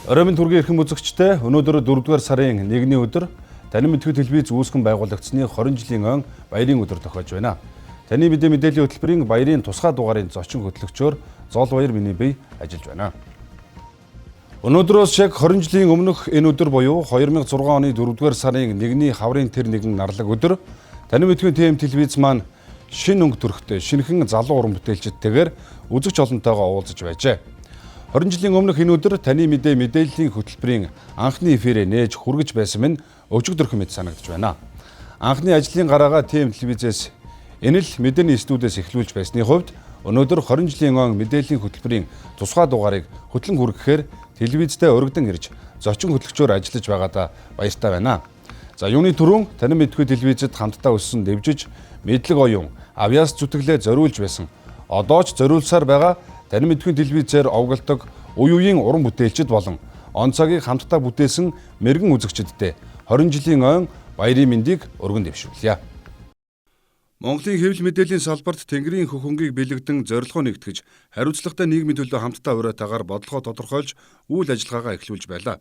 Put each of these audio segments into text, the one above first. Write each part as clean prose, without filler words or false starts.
Оройн түргийн эрхэм үзэгчтэй өнөөдөр 4-р сарын 1-ний өдөр Таны мэдхүй телевиз үүсгэн байгуулагдсны 20 жилийн он баярын өдөр тохиож байна. Таны мэдээллийн хөтөлбөрийн баярын тусгай дугаарын зочин хөтлөгчөөр Зол Баяр миний бие ажиллаж байна. Өнөөдрөөс яг 20 жилийн өмнөх энэ өдөр буюу 2006 оны 4-р сарын 1-ний хаврын тэр нэгэн нарлаг өдөр Таны мэдхүй телевиз маань шинэ өнгө төрхтэй шинэхэн залуу уран бүтээлчдтэйгээр үзэгч олонтойгоо уулзаж байжээ. 20 жилийн өмнөх энэ өдөр Таны мэдээллийн хөтөлбөрийн анхны эфирээ нээж хүргэж байсан минь өчигдөрхөн мэт санагдаж байна. Анхны ажлын гараагаа телевизээс энэ л мэдээний студиэс эхлүүлж байсны хувьд өнөөдөр 20 жилийн он мэдээллийн хөтөлбөрийн тусгай дугаарыг хөтлөн хүргэхээр телевизтэй өргөдөн ирж зочин хөтлөгчөөр ажиллаж байгаадаа баяртай байна. За юуны түрүүн Таны мэдхүй телевизэд хамтдаа өссөн дэвжиж мэдлэг оюун авьяас зүтгэлээ зориулж байсан. Одоо ч зориулсаар байгаа Таны мэдхүй телевизээр овголдог үе үеийн уран бүтээлчд болон он цагийг хамтдаа бүтээсэн мэрэгэн үзэгчдтэй 20 жилийн он баярын мэндийг өргөн дэвшүүлье. Монголын хэвлэл мэдээллийн салбарт Тэнгэрийн хөхөнгийг бэлэгдэн зорилгоо нэгтгэж хариуцлагатай нийгмийн төлөө хамтдаа уриатаагаар бодлогоо тодорхойлж үйл ажиллагаагаа эхлүүлж байлаа.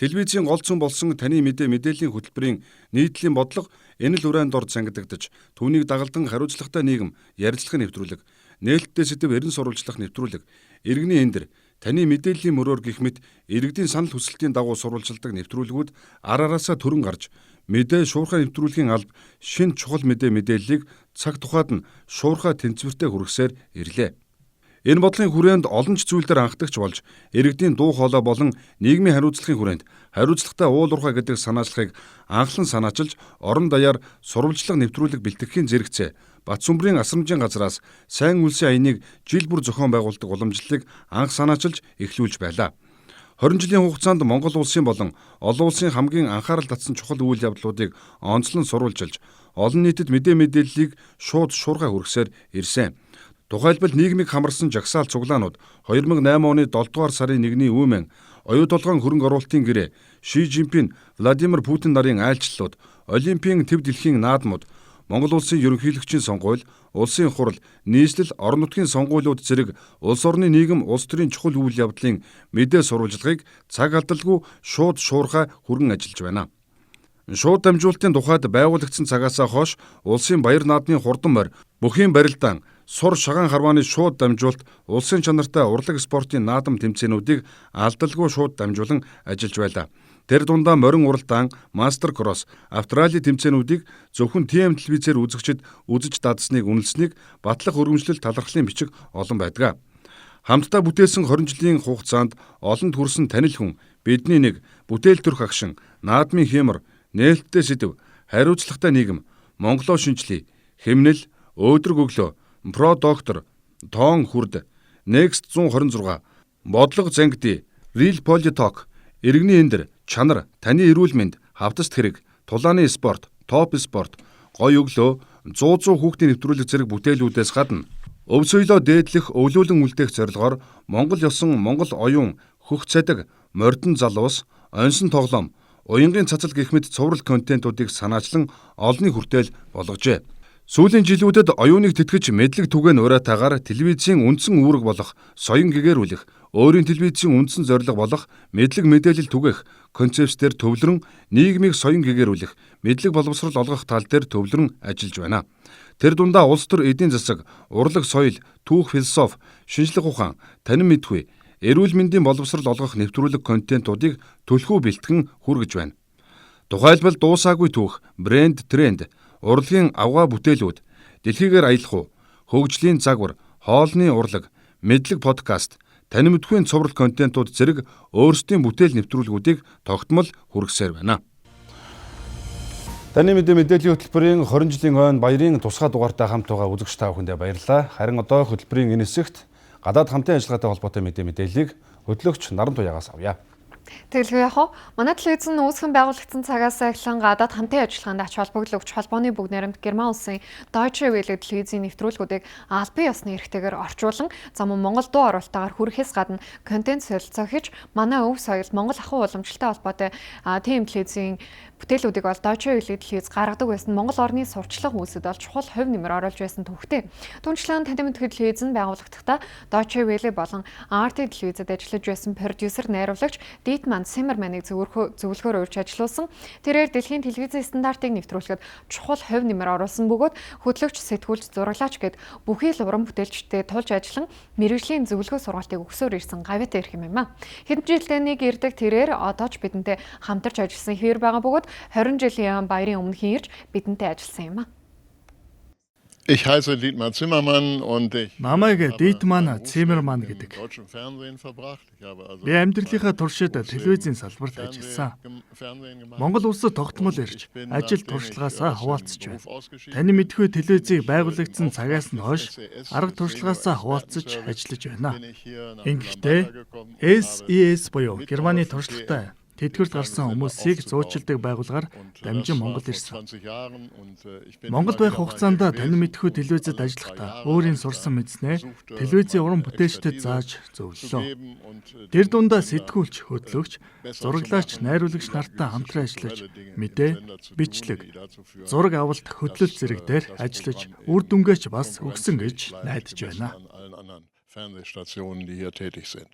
Телевизийн гол цөм болсон Таны мэдээллийн хөтөлбөрийн нийтлэлийн бодлого энэ л урайнд орж сангидагдаж түүнийг дагалдан хариуцлагатай нийгэм ярилцлага нэвтрүүлэг, нээлттэй сэдэв эрен сурвалжлах нэвтрүүлэг, иргэний эндэр Таны мэдээллийн мөрөөр гэх мэт иргэдийн санал хүсэлтийн дагуу сурвалжилдаг нэвтрүүлгүүд араасаа төрөн гарч мэдээ шуурхай нэвтрүүлгийн алба шинэ чухал мэдээллийг цаг тухайд нь шуурхай тэнцвэртэй хүргэсээр ирлээ. Энэ бодлогын хүрээнд олон ч зүйлээр анхдагч болж иргэдийн дуу хоолой болон нийгмийн хариуцлагын хүрээнд хариуцлагатай уул уурхай гэдэг санаачлагыг анхлан санаачилж орон даяар сурвалжлах нэвтрүүлэг бэлтгэхийн зэрэгцээ Батсүмбрийн асрамжийн газраас сайн үлсийн аяныг жил бүр зохион байгуулдаг уламжлалыг анх санаачилж эхлүүлж байлаа. 20 жилийн хугацаанд Монгол улсын болон олон улсын хамгийн анхаарал татсан чухал үйл явдлуудыг онцлон сурвалжилж олон нийтэд мэдээллийг шууд шуурхай хүргэсээр ирсэн. Тухайлбал нийгмийг хамарсан жагсаал цуглаанууд 2008 оны 7 дугаар сарын 1-ний үүмэн оюу толгойн хөрөнгө оруулалтын гэрээ, Ши Жинпин, Владимир Путин нарын айлчлалууд, Олимпийн төв дэлхийн наадмууд, Монгол улсын ерөнхийлөгчийн сонгуул, улсын хурал, нийслэл, орон нутгийн сонгуулиуд зэрэг улс орны нийгэм улс төрийн чухал үйл явдлын мэдээ сурвалжлагыг цаг алдалгүй шууд шуурхай хүргэн ажиллаж байна. Шууд дамжуулалтын тухайд байгуулагдсан цагаасаа хойш улсын баяр наадмын хурдан морь, бүхийн барилдаан, сур шагаан харвааны шууд дамжуулалт, улсын чанартай урлаг спортын наадам тэмцээнүүдийг алдалгүй шууд дамжуулан ажиллаж байлаа. Тэр дундаа морин уралдаан, мастер кросс, австрали тэмцээнүүдийг зөвхөн телевизээр үзэгчид үзэж дадсныг үнэлсэнийг батлах өргөмжлөл талархлын бичиг олон байдаг. Хамтдаа бүтээсэн 20 жилийн хугацаанд олонд хүрсэн танил хүн, бидний нэг, бүтээл төрх агшин, наадмын хямар, нээлттэй сэдэв, хариуцлагатай нийгэм, Монголоо шинжлэе, хэмнэл, өөдрөг өглөө, про доктор, тоон хүрд, Next 126, бодлого зангидий, Real Politalk, иргэний эндэр, чанар, таны эрүүл мэнд, хавтаст хэрэг, тулааны спорт, топ спорт, гой өглөө, 100 хүүхдийн нэвтрүүлэг зэрэг бүтээлүүдээс гадна өв соёлоо дээдлэх, өвлүүлэн үлдээх зорилгоор Монгол ёсон, Монгол оюун, хөх цадаг, мордон залуус, онсон тоглоом, уянгийн цацал гэх мэт цуврал контентуудыг санаачлан олонний хүртэл болгожээ. Сүүлийн жилүүдэд оюуныг тэтгэж мэдлэг түгээн уриатаагаар телевизийн үндсэн үүрэг болох соён гэгэрүүлэх, өөрийн телевизийн үндсэн зорилго болох мэдлэг мэдээлэл түгээх концептээр төвлөрөн нийгмийг соён гэгэрүүлэх, мэдлэг боловсрол олгох тал дээр төвлөрөн ажиллаж байна. Тэр дундаа улс төр эдийн засаг, урлаг соёл, түүх философи, шинжлэх ухаан, Таны мэдхүй, эрүүл мэндийн боловсрол олгох нэвтрүүлэг контентуудыг төлхөө бэлтгэн хүргэж байна. Тухайлбал дуусаагүй түүх, брэнд тренд, урлагийн авгаа бүтээлүүд, дэлхийгээр аялах уу, хөгжлийн загвар, хоолны урлаг, мэдлэг подкаст, Таны мэдхүйн цуврал контентууд зэрэг өөрсдийн бүтээл нэвтрүүлгүүдийг тогтмол хүргэсээр байна. Таны мэдээллийн хөтөлбөрийн 20 жилийн он баярын тусгай дугаартай хамт байгаа үзэгч та бүхэндээ баярлалаа. Харин одоо хөтөлбөрийн энэ хэсэгт гадаад хамтын ажиллагаатай холбоотой мэдээллийг хөтлөгч Наран Туяагаас авъя. Тэгэлгүй яах вэ? Манай телевизэн үүсгэн байгуулагдсан цагаас эхлэн гадаад хамтын ажиллагаанд ач холбогдол өгч холбооны бүгд найрамд Герман улсын Deutsche Welle телевизийн нэвтрүүлгүүдийг албан ёсны эрхтэйгээр орчуулан замун Монгол дуу оруулалтаар хүрэхээс гадна контент солилцоо хийж манай өв соёл Монгол ахуй уламжлалтай холбоотой тийм телевизийн Бүтээлүүдийг бол Deutsche Welle телевиз гаргадаг байсан Монгол орны сурчлага үүсэд бол чухал хувь нэмэр оруулж байсан төвхтэй. Түүнчлэн Таны мэдхүй телевиз нь байгууллагдахдаа Deutsche Welle болон RT телевизэд ажиллаж байсан продюсер, найруулагч Dietmar Zimmermann-ыг зөвлөхөөр урьж ажилласан. Тэрээр дэлхийн телевизийн стандартыг нэвтрүүлэхэд чухал хувь нэмэр оруулсан бөгөөд хөтлөгч, сэтгүүлч, зураглаач гэд бүхий л уран бүтээлчтэй тулж ажиллан мэргэжлийн зөвлөгөө сургалтыг өгсөөр ирсэн гавьяатай ирэх юм аа. Хэдэн жилдээ нэг ирдэг тэрээр одоо ч бидэнтэй хамтарч ажилласан хэвээр байгаа бөгөөд 20 жилийн баярын өмнө ирж бидэнтэй ажилласан юм аа. Ich heiße Dietmar Zimmermann und ich Намайг Dietmar Zimmermann гэдэг. Би амьдралынхаа туршид телевизийн салбарт ажилласан. Монгол улсад тогтмол ирж, ажил туршлагаасаа хуваалцж байна. Таны мэдхүй телевизийг байгуулагдсан цагаас нь хойш арга туршлагаасаа хуваалцаж ажиллаж байна. Ингэхдээ SES буюу Германы туршлагатай тэтгэврт гарсан хүмүүсийг зуучилдаг байгууллагаар дамжин Монгол ирсэн. Монгол байх хугацаанд таны мэдхүй телевизэд ажиллахдаа өөрийн сурсан мэдснээ телевизийн уран бүтээлчдэд зааж зөвлөлөө. Тэр дундаа сэтгүүлч, хөтлөгч, зураглаач, найруулагч нартай хамтран ажиллаж, мэдээ, бичлэг, зураг авалт, хөтлөлт зэрэг дээр ажиллаж, үр дүнгээч бас өгсөн гэж найдаж байна. Fernsehstationen, die hier tätig sind.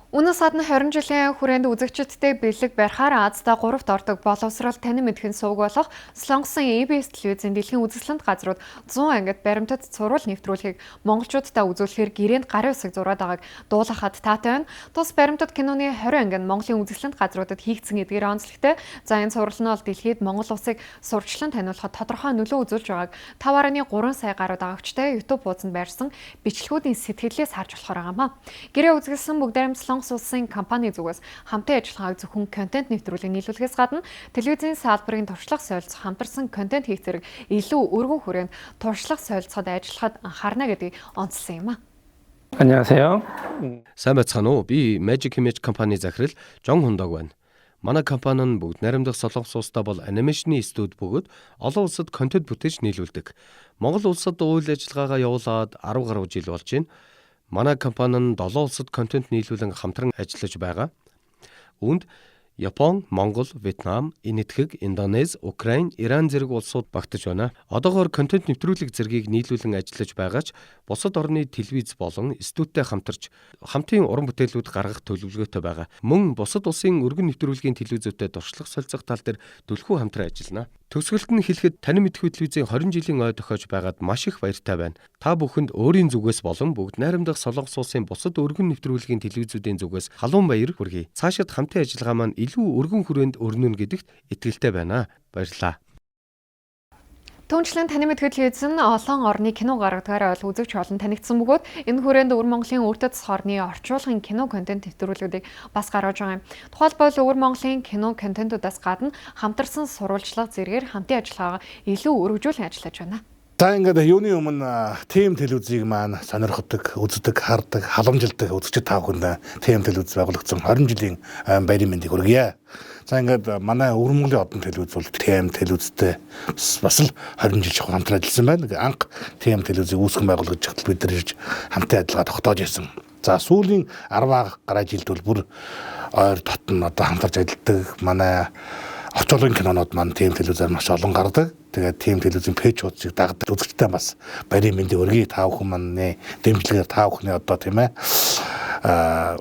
Үнэс гадна 20 жилийн хүрээнд үзэгчдтэй бэлэг барихаар Аздаа 3-т ордог боловсрол таны мэдхийн сувг болох Солонгосын EBS телевизийн дэлхийн үзэсгэлэнт газрууд 100 ангид баримтат цувруул нэвтрүүлгийг монголчуудтай үзүүлэхээр гэрээнд гарын усыг зураад байгааг дуулахад таатай байна. Тус баримтат киноны 20 анги нь Монголын үзэсгэлэнт газруудад хийгдсэн эдгээр онцлогтой. За энэ цуврал нь бол дэлхийд Монгол улсыг сурчлан таниулахад тодорхой нөлөө үзүүлж байгааг 5.3 сая гаруй дагагчтай YouTube хуудсанд байрсан бичлэгүүдийн сэтгэлээс харж болохоор байгаамаа. Гэрээ үзэсгэлсэн бүгд Солонгос улсын компани зүгээс хамтын ажиллагааг зөвхөн контент нэвтрүүлэг нийлүүлэхээс гадна телевизийн салбарын туршлага солилцох хамтарсан контент хийх зэрэг илүү өргөн хүрээнд туршлага солилцоход ажиллахад анхаарна гэдгийг онцлсан юм а. 안녕하세요. Сайн байцгаана уу? Би Magic Image компани захирал Жон Хундаг байна. Манай компани нь бүгд найрамдах Солонгос улстай бол анимашны студ бөгөөд олон улсад контент бүтээж нийлүүлдэг. Монгол улсад үйл ажиллагаагаа явуулаад 10 гаруй жил болж байна. Манай компани нь 7 улсад контент нийлүүлэн хамтран ажиллаж байгаа. Үүнд Япон, Монгол, Вьетнам, Энэтхэг, Индонез, Украин, Иран зэрэг улсууд багтаж байна. Одоогоор контент нэвтрүүлэг зэргийг нийлүүлэн ажиллаж байгаа ч бусад орны телевиз болон студиутай хамтарч хамтын уран бүтээлүүд гаргах төлөвлөгөөтэй байгаа. Мөн бусад улсын өргөн нэвтрүүлгийн телевизүүдэд туршлага солилцох тал дээр түлхүү хамтран ажиллана. Төгсгөлт нь хэлэхэд таны мэдхүй телевизийн 20 жилийн ой тохиож байгаад маш их баяртай байна. Та бүхэнд өөрийн зүгээс болон бүгд найрамдах Солонгос улсын бусад өргөн нэвтрүүлгийн телевизүүдийн зүгээс халуун баяр хүргэе. Цаашид хамтын ажиллагаа маань илүү өргөн хүрээнд өрнөнө гэдэгт итгэлтэй байна. Баярлалаа. Түүнчлэн таны мэдхүй телевиз нь олон орны кино гаргадгаар ойл үзэгч олон танигдсан бөгөөд энэ хүрээнд Өвөр Монголын үрдэд орны орчуулгын кино контент нэвтрүүлгүүдийг бас гаргаж байгаа юм. Тухайлбал Өвөр Монголын кино контентуудаас гадна хамтарсан сурвалжлага зэргээр хамтын ажиллагаагаа илүү өргөжүүлэн ажиллаж байна. За ингээд юуны өмнө TM телевизийг маань сонирхдаг, үздэг, хардаг, халамжилдаг үзэгчид та бүхэнд TM телевиз байгуулагдсан 20 жилийн баярын мэндийг хүргье. За ингээд манай Өвөр Монголын одон телевиз бол TM телевизтэй бас л 20 жил жоохон хамтран ажилласан байна. Анх TM телевизийг үүсгэн байгуулгаж чагтал бид нар ирж хамтын ажиллагаа тогтоож байсан. За сүүлийн 10 гаруй жилд бол бүр ойр дотн одоо хамтарч ажилладаг манай орчуулгын кинонууд маань TM телевизээр маш олон гардаг. Тэгээд TM телевизийн пэйж хуудсыг дагдаг үзэгчтэй бас баярын мэндийг өргөе. Та бүхэн маань дэмжлэгээр та бүхний одоо тийм ээ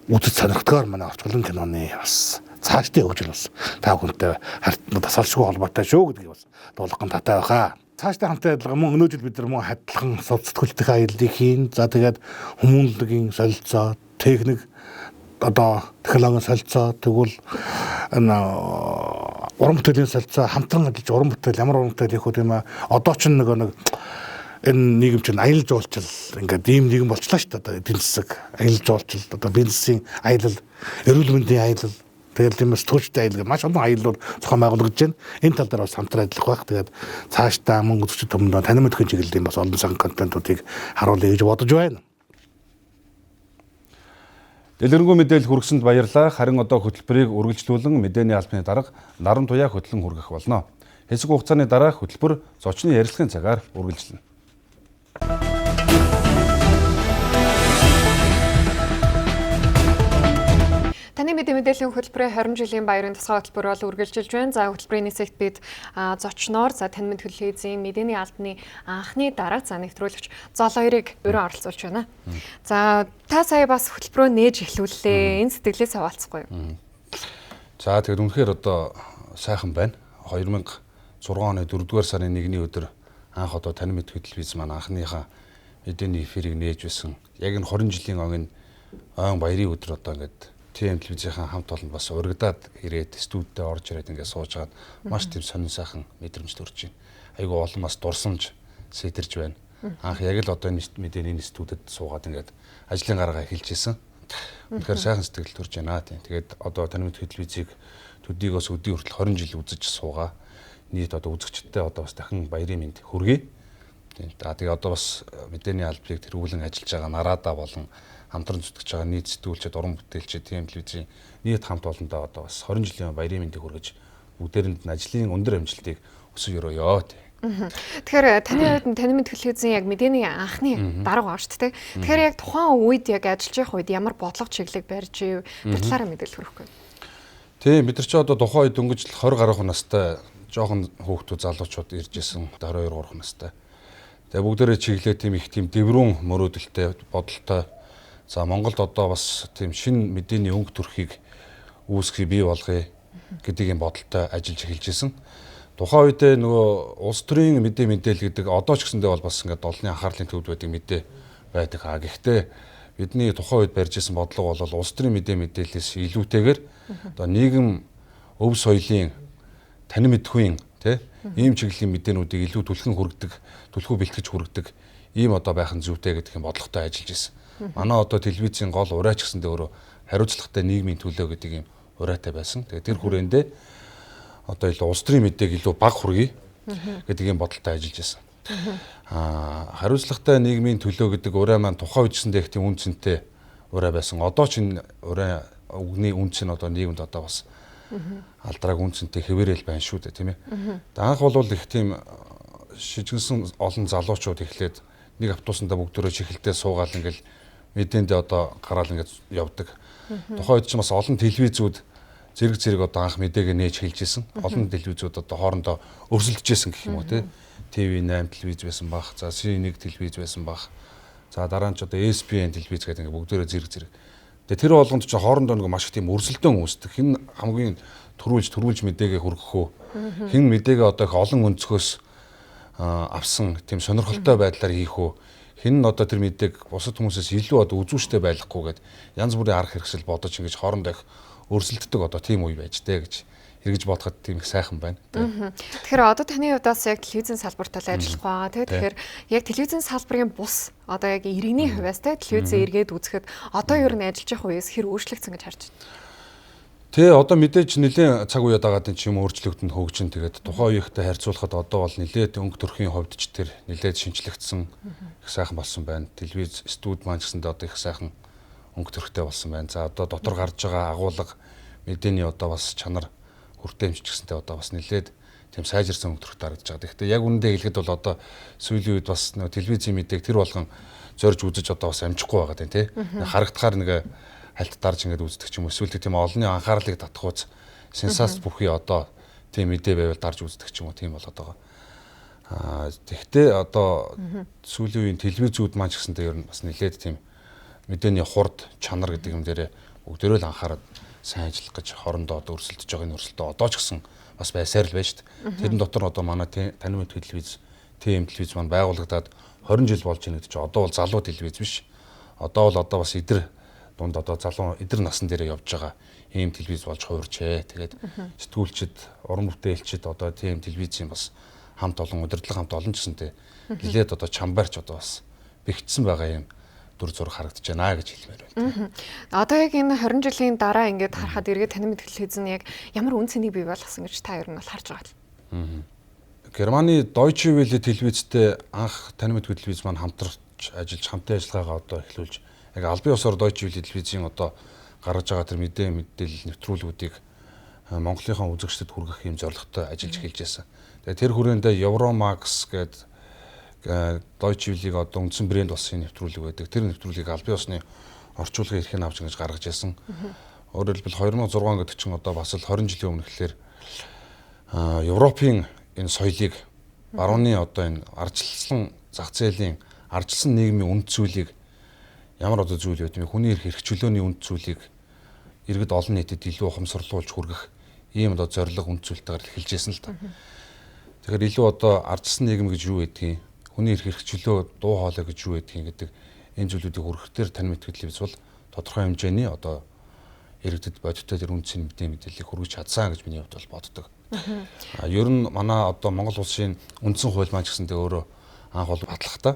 үзэж сонирхдогоор манай орчуулгын киноны бас цаашдын хөгжил бас та бүхэнтэй тасалшгүй холбоотой шүү гэдгийг бас дуулган татай байхаа. Цаашдын хамтын ажиллагаа мөн өнөөдөр бид нар мөн хадгалан судалцуултын аяллыг хийн. За тэгээд хүмүүнлэгийн солилцоо, техник одоо технологийн солилцоо тэгвэл уран бүтээлийн солилцоо хамтран ажиллаж уран бүтээл ямар уран бүтээл хийх вэ тийм ээ. Одоо ч нэг энэ нийгэм чинь аялал жуулчил ингээд ийм нийгэм болчлаа шүү дээ. Одоо эдийн засаг аялал жуулчил одоо бизнесийн аялал, эрүүл мэндийн аялал тэгэл тиймээс түүчтэй аялал маш олон аяллууд зохион байгуулагдаж байна. Энэ тал дээр бас хамтран ажиллах байх. Тэгээд цаашдаа мөн үзэгчид өмнө таны мэдхийн чиглэлийн бас олон сан контентуудыг харуулъя гэж бодож байна. Дэлгэрэнгүй мэдээлэл хүргэсэнд баярлалаа. Харин одоо хөтөлбөрийг үргэлжлүүлэн мэдээний албаны дарга Наран Туяа хөтлөн хүргэх болно. Хэсэг хугацааны дараа хөтөлбөр зочны ярилцлагын цагаар үргэлжлэнэ. Таны мэдээллийн хөтөлбөрийн 20 жилийн баярын тусгай хөтөлбөр бол үргэлжилж байна. За хөтөлбөрийн нисэгт бид зочноор за таны мэдээллийн мэдээний албаны анхны дарга за нэвтрүүлэгч Зол хоёрыг өөрөө оролцуулж байна. За та сая бас хөтөлбөрөө нээж эхлүүллээ. Энэ сэтгэлээс хаваалцахгүй юу? За тэгээд үнэхээр одоо сайхан байна. 2006 оны 4-р сарын 1-ний өдөр анх одоо танин мэдгүй телевиз маань анхныхаа мэдээний эфирийг нээж байсан. Яг энэ 20 жилийн ойн баярын өдөр одоо ингээд ТМ телевизийн хамт олонд бас урагдаад ирээд студидтэй орж ирээд ингээд суужгаад маш тийм сонин сайхан мэдрэмж төрж байна. Айгу олон бас дурсамж сэтэрж байна. Анх яг л одоо энэ мэдээний студид суугаад ингээд ажлын гаргаа эхэлж исэн. Үнэхээр сайхан сэтгэл төрж байна. Тэгээд одоо танин мэдгүй телевизийг төдийгөөс өдний хүртэл 20 жил үзэж суугаа. Нийт одоо үзэгчдтэй одоо бас дахин баярын мэнд хүргэе. Тэгээ одоо бас мэдээний албыг тэргүүлэн ажиллаж байгаа нараадаа болон хамтран зүтгэж байгаа нийт сэтгүүлчид, уран бүтээлчид, ТМ телевизийн нийт хамт олондоо одоо бас 20 жилийн баярын мэндийг хүргэж бүгдээрэнд нь ажлын өндөр амжилтыг өсөж өрөөё. Тэгэхээр таны хувьд танин мэдгүй телевизийн яг мэдээний анхны дарга байгаа шүү дээ. Тэгэхээр яг тухайн үед яг ажиллаж байх үед ямар бодлого чиглэлийг барьж ив тэр талаараа мэдээлэл хүргэхгүй. Тийм бид нар ч одоо тухайн үед дөнгөж 20 гаруй настай жоохон хүүхдүүд залуучууд ирж исэн 22 3 настай. Тэгээ бүгдээрээ чиглэлээ тийм их тийм дэврүүн мөрөөдөлтэй бодолтой. За Монголд одоо бас тийм шинэ мэдээний өнгө төрхийг үүсгэхийг бий болгоё гэдэг юм бодолтой ажиллаж эхэлж исэн. Тухайн үедээ нөгөө улс төрийн мэдээлэл гэдэг одоо ч гэсэндээ бол бас ингээд олонний анхаарлын төвд байдаг мэдээ байдаг. Гэхдээ бидний тухайн үед барьж исэн бодлого бол улс төрийн мэдээлэлээс илүүтэйгээр одоо нийгэм өв соёлын танин мэдхүйн ийм чиглэлийн мэдээнүүдийг илүү түлхүү бэлтгэж хүргэдэг ийм одоо байх нь зүйтэй гэдэг юм бодлоготой ажиллаж исэн. Манай одоо телевизийн гол ураач гэсэндээ өөрөө хариуцлагатай нийгмийн төлөө гэдэг ийм ураатай байсан. Тэгээ тэр хүрээндээ одоо илүү улс төрийн мэдээг илүү бага хүргэе гэдэг ийм бодолтой ажиллаж исэн. Хариуцлагатай нийгмийн төлөө гэдэг ураа маань тухайн үед гэсэндээ их тийм үн цэнтэй ураа байсан. Одоо ч энэ ураа үгний үн цэн одоо нийгэмд одоо бас алдрааг үн цэнтэй хэвээрэл байна шүү дээ, тийм ээ. Анх бол их тийм шижгэнсэн олон залуучууд эхлээд нэг автобусандаа бүгдөө чихэлдээ суугаал ингээл мэдээндээ одоо гараал ингээд явдаг. Тухайн үед ч бас олон телевизүүд зэрэг одоо анх мэдээгээ нээж хэлж исэн. Олон телевизүүд одоо хоорондоо өрсөлдөж исэн гэх юм уу, тийм. TV8 телевиз байсан баг. За C1 телевиз байсан баг. За дараа нь ч одоо ESPN телевиз гэдэг ингээд бүгдөө зэрэг. Тэгээ тэр болгонд ч хоорондоо нэг маш их тийм өрсөлдөөн үүсдэг. Хин хамгийн төрүүлж мэдээгээ хүргэх үү? Хин мэдээгээ одоо их олон өнцгөөс авсан тийм сонирхолтой байдлаар хийх үү? Хин нь одоо тэр мэдээг бусад хүмүүсээс илүү одоо үзүүштэй байлгахгүйгээд янз бүрийн арга хэрэгсэл бодож ингэж хоорондоо их өрсөлддөг одоо тийм үе байж тээ гэж эргэж бодоход тийм их сайхан байна. Тэгэхээр одоо таны хувьд бас яг телевизийн салбарт л ажиллах байгаа. Тэгэхээр яг телевизийн салбарын бус одоо яг иргэний хувьас телевизээ эргээд үзэхэд одоо ер нь ажиллаж явах үеэс хэр өөрчлөгдсөн гэж харж байна. Тэ одоо мэдээж нэлээд цаг үеэд байгаа ч юм өөрчлөгдөн хөгжин тэгээд тухайн үеийнхтэй харьцуулахад одоо бол нэлээд өнгө төрхийн хувьд ч тэр нэлээд шинжлэгдсэн их сайхан болсон байна. Телевиз студ маань гэсэндээ одоо их сайхан өнгө төрхтэй болсон байна. За одоо дотор гарч байгаа агуулга мэдээний одоо бас чанар хүртээмж гэсэнтэй одоо бас нэлээд тийм сайжирсан өнгө төрхтэй харагдаж байгаа. Гэхдээ яг үүндээ хэлэхэд бол одоо сүүлийн үед бас нэг телевизийн мэдээг тэр болгон зорж үзэж одоо бас амжихгүй байгаа тийм тий. Харагдахаар нэг хальт дарж ингээд үздэг ч юм уу. Эсвэл тийм олонний анхаарлыг татхууц сенсац бүхий одоо тийм мэдээ байвал дарж үздэг ч юм уу. Тийм болоод байгаа. Тэгвэл одоо сүүлийн үеийн телевизүүд маань ч гэсэнтэй ер нь бас нэлээд тийм мэдээний хурд чанар гэдэг юм дээрээ бүгдөө л анхаарал сайн ажиллах гэж хоорондоо одоо өрсөлдөж байгаа энэ өрсөлдөө одоо ч гэсэн бас байсаар л байна шүү дээ. Тэрэн дотор одоо манай танин мэдгүй телевиз, ТМ телевиз маань байгуулагдаад 20 жил болж байна гэдэг чинь одоо бол залуу телевиз биш. Одоо бол одоо бас эдэр дунд одоо залуу эдэр насан дээрээ явж байгаа ийм телевиз болж хуурчээ. Тэгээд сэтгүүлчид, уран бүтээлчид одоо ТМ телевизийн бас хамт олон удирдлага хамт олон гэсэнтэй нэлээд одоо чамбарч одоо бас бэхжсэн байгаа юм дүр зураг харагдаж байна гэж хэлмээр байна. Одоо яг энэ 20 жилийн дараа ингээд харахад эргээд танин мэдгүй телевиз нь яг ямар үн цэнийг бий болгосон гэж та ер нь бол харж байгаа л. Германы Deutsche Welle телевизтэй анх танин мэдгүй телевиз маань хамтарч ажиллаж хамтын ажиллагаагаа одоо эхлүүлж яг албан ёсоор Deutsche Welle телевизийн одоо гаргаж байгаа тэр мэдээлэл нэвтрүүлгүүдийг Монголынхаа үзэгчдэд хүргэх юм зорилготой ажиллаж эхэлж байсан. Тэгээ тэр хүрээндээ Euromax гэдэг Deutsche Welle-ийг одоо үндсэн брэнд болсон нэвтрүүлэг байдаг. Тэр нэвтрүүлгийг албан ёсны орчуулгын эрхийг авч ингэж гаргаж ирсэн. Өөрөөр хэлбэл 2006 гэдэг чинь одоо бас л 20 жилийн өмнө гэхэлэр Европын энэ соёлыг барууны одоо энэ ардчилсан зах зээлийн ардчилсан нийгмийн үнд зүйлийг ямар одоо зүйл байд юм бэ? Хүний эрх чөлөөний үнд зүйлийг иргэд олон нийтэд илүү ухамсарлуулж хүргэх ийм одоо зорилго үнд зүйлтэйгээр эхэлжсэн л та. Тэгэхээр илүү одоо ардсан нийгэм гэж юу гэдгийг, хүний эрх хэрэгчлөө дуу хоолой гэж юу гэдгийг гэдэг энэ зүйлүүдийг хүргэхээр тань мэд телевиз бол тодорхой хэмжээний одоо иргэдэд бодиттой тэр үндсийн мэдээллийг хүргэж чадсан гэж миний хувьд бол боддог. Ер нь манай одоо Монгол улсын үндсэн хууль маань ч гэсэндээ өөрөө анх бол батлахтаа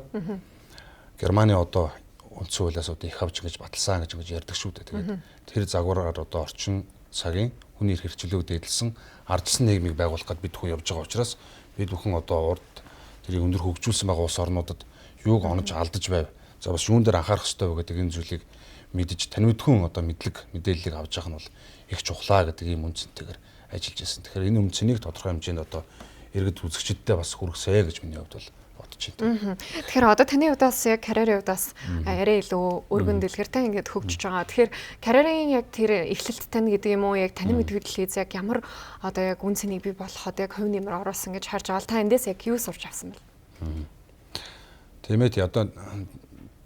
Германы одоо үндсэн хуулиас одоо их авч ингэж баталсан гэж ярьдаг шүү дээ. Тэгээд тэр загвараар одоо орчин цагийн хүний эрх хэрэгчлөөг дээдлсэн ардсан нийгмийг байгуулах гэж бид хүн явж байгаа учраас бид бүхэн одоо урд тэрийг өндөр хөгжүүлсэн байгаа улс орнуудад юуг онож алдаж байв. За бас юун дээр анхаарах хэрэгтэй вэ гэдэг энэ зүйлийг мэдж тань мэдхүн одоо мэдээллийг авч явах нь бол их чухлаа гэдэг ийм үндсэнтэйгээр ажиллаж байсан. Тэгэхээр энэ үндсэнийг тодорхой хэмжээнд одоо иргэд үзэгчдтэй бас хүргэсэй гэж миний хувьд бол бодож байна. Тэгэхээр одоо таны удаас яг карьерийн удаас арай илүү өргөн дэлгэртэй ингээд хөгжиж байгаа. Тэгэхээр карьерийн яг тэр эхлэлт тань гэдэг юм уу яг таны мэдгэл хэлээс яг ямар одоо яг үндсэнийг бий болоход яг хувь нэмэр оруулсан гэж харж байгаа. Та эндээс яг юу сурч авсан бэ? Тийм ээ одоо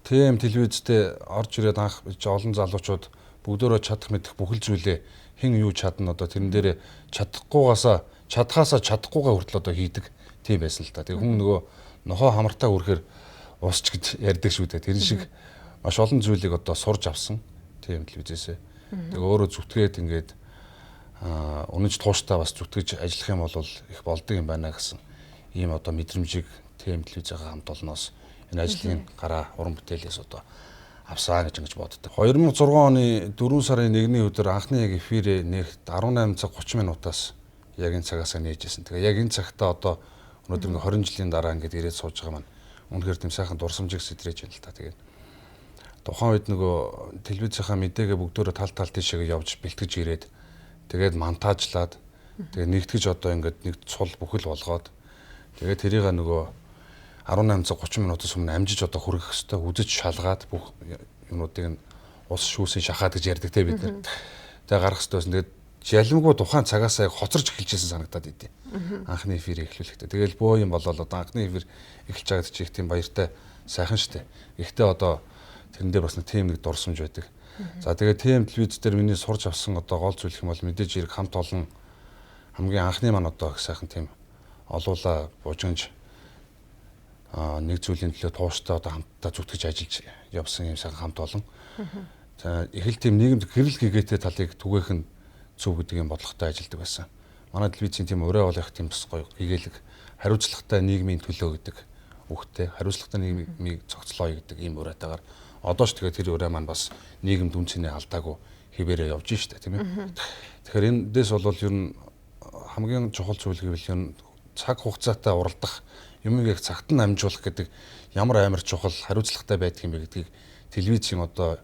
ТМ телевизтэй орж ирээд анх олон залуучууд бүгдөө чадах мэдэх бүхэл зүйлээ хэн юу чадна одоо тэрэн дээр чадахгүйгаас чадахгүйгаа хүртэл одоо хийдэг тийм байсан л та. Тэгээ хүн нөгөө нохоо хамартаа үрхээр усч гэж ярьдаг шүү дээ. Тэр шиг маш олон зүйлийг одоо сурж авсан ТМ телевизээсээ. Тэгээ өөрөө зүтгээд ингээд үнэнч тууштай бас зүтгэж ажиллах юм бол их болдог юм байна гэсэн ийм одоо мэдрэмжийг ТМ телевизээгээ хамт олноос энэ ажлын гараа уран бүтээлээс одоо авсаа гэж боддог. 2006 оны 4 сарын 1-ний өдөр анхны яг эфирээ нэгт 18 цаг 30 минутаас яг энэ цагаас нээжсэн. Тэгээ яг энэ цагтаа одоо өнөөдөр 20 жилийн дараа ингээд ирээд сууж байгаа маань үнэхээр тийм сайхан дурсамжийг сэтрэж байна л та. Тэгээд тухайн үед нөгөө телевизийнхаа мэдээгээ бүгдөө тал тийшээ явж бэлтгэж ирээд тэгээд монтажлаад тэгээд нэгтгэж одоо ингээд нэг цул бүхэл болгоод тэгээд тэрийг нөгөө 18 цаг 30 минутаас өмнө амжиж одоо хүргэх хэвээр үзэж шалгаад бүх юмнуудыг нь ус шүүсийн шахаад гэж ярьдаг те бид нар. Тэгээ гарах хэвээрсэн. Тэгээд жалимгүй тухайн цагаас яг хоцорч эхэлжсэн санагдаад идэв. Анхны эфир эхлүүлэхдээ. Тэгэл бөө юм болол одоо анхны эфир эхэлж байгаад чи их тийм баяртай сайхан штэ. Гэхдээ одоо тэрэн дээр бас нэг тийм нэг дурсамж байдаг. За тэгээд ТМ телевиз дээр миний сурж авсан одоо гол зүйл юм бол мэдээж хэрэг хамт олон хамгийн анхны маань одоо их сайхан тийм олуула бужинж нэг зүйлийн төлөө тууштай одоо хамтдаа зүтгэж ажиллаж явсан юм сайхан хамт олон. За их л тийм нийгэмд гэрэл гэгээтэй талыг түгээх нь зөв гэдэг юм бодлоготой ажилладаг байсан. Манай телевизийн тийм урай болох тийм бас гоё гэгээлэг хариуцлагатай нийгмийн төлөө гэдэг үгтэй хариуцлагатай нийгмийг цогцлооё гэдэг ийм уриатайгаар одоо ч тэгээд тэр урай маань бас нийгэмд үнцэнэ алдаагүй хэвээрээ явж штэ тийм ээ. Тэгэхээр эндээс бол ер нь хамгийн чухал зүйл гэвэл энэ цаг хугацаатай уралдах юмыг яг цагт нь амжуулах гэдэг ямар амар чухал хариуцлагатай байдаг юм бэ гэдгийг телевизийн одоо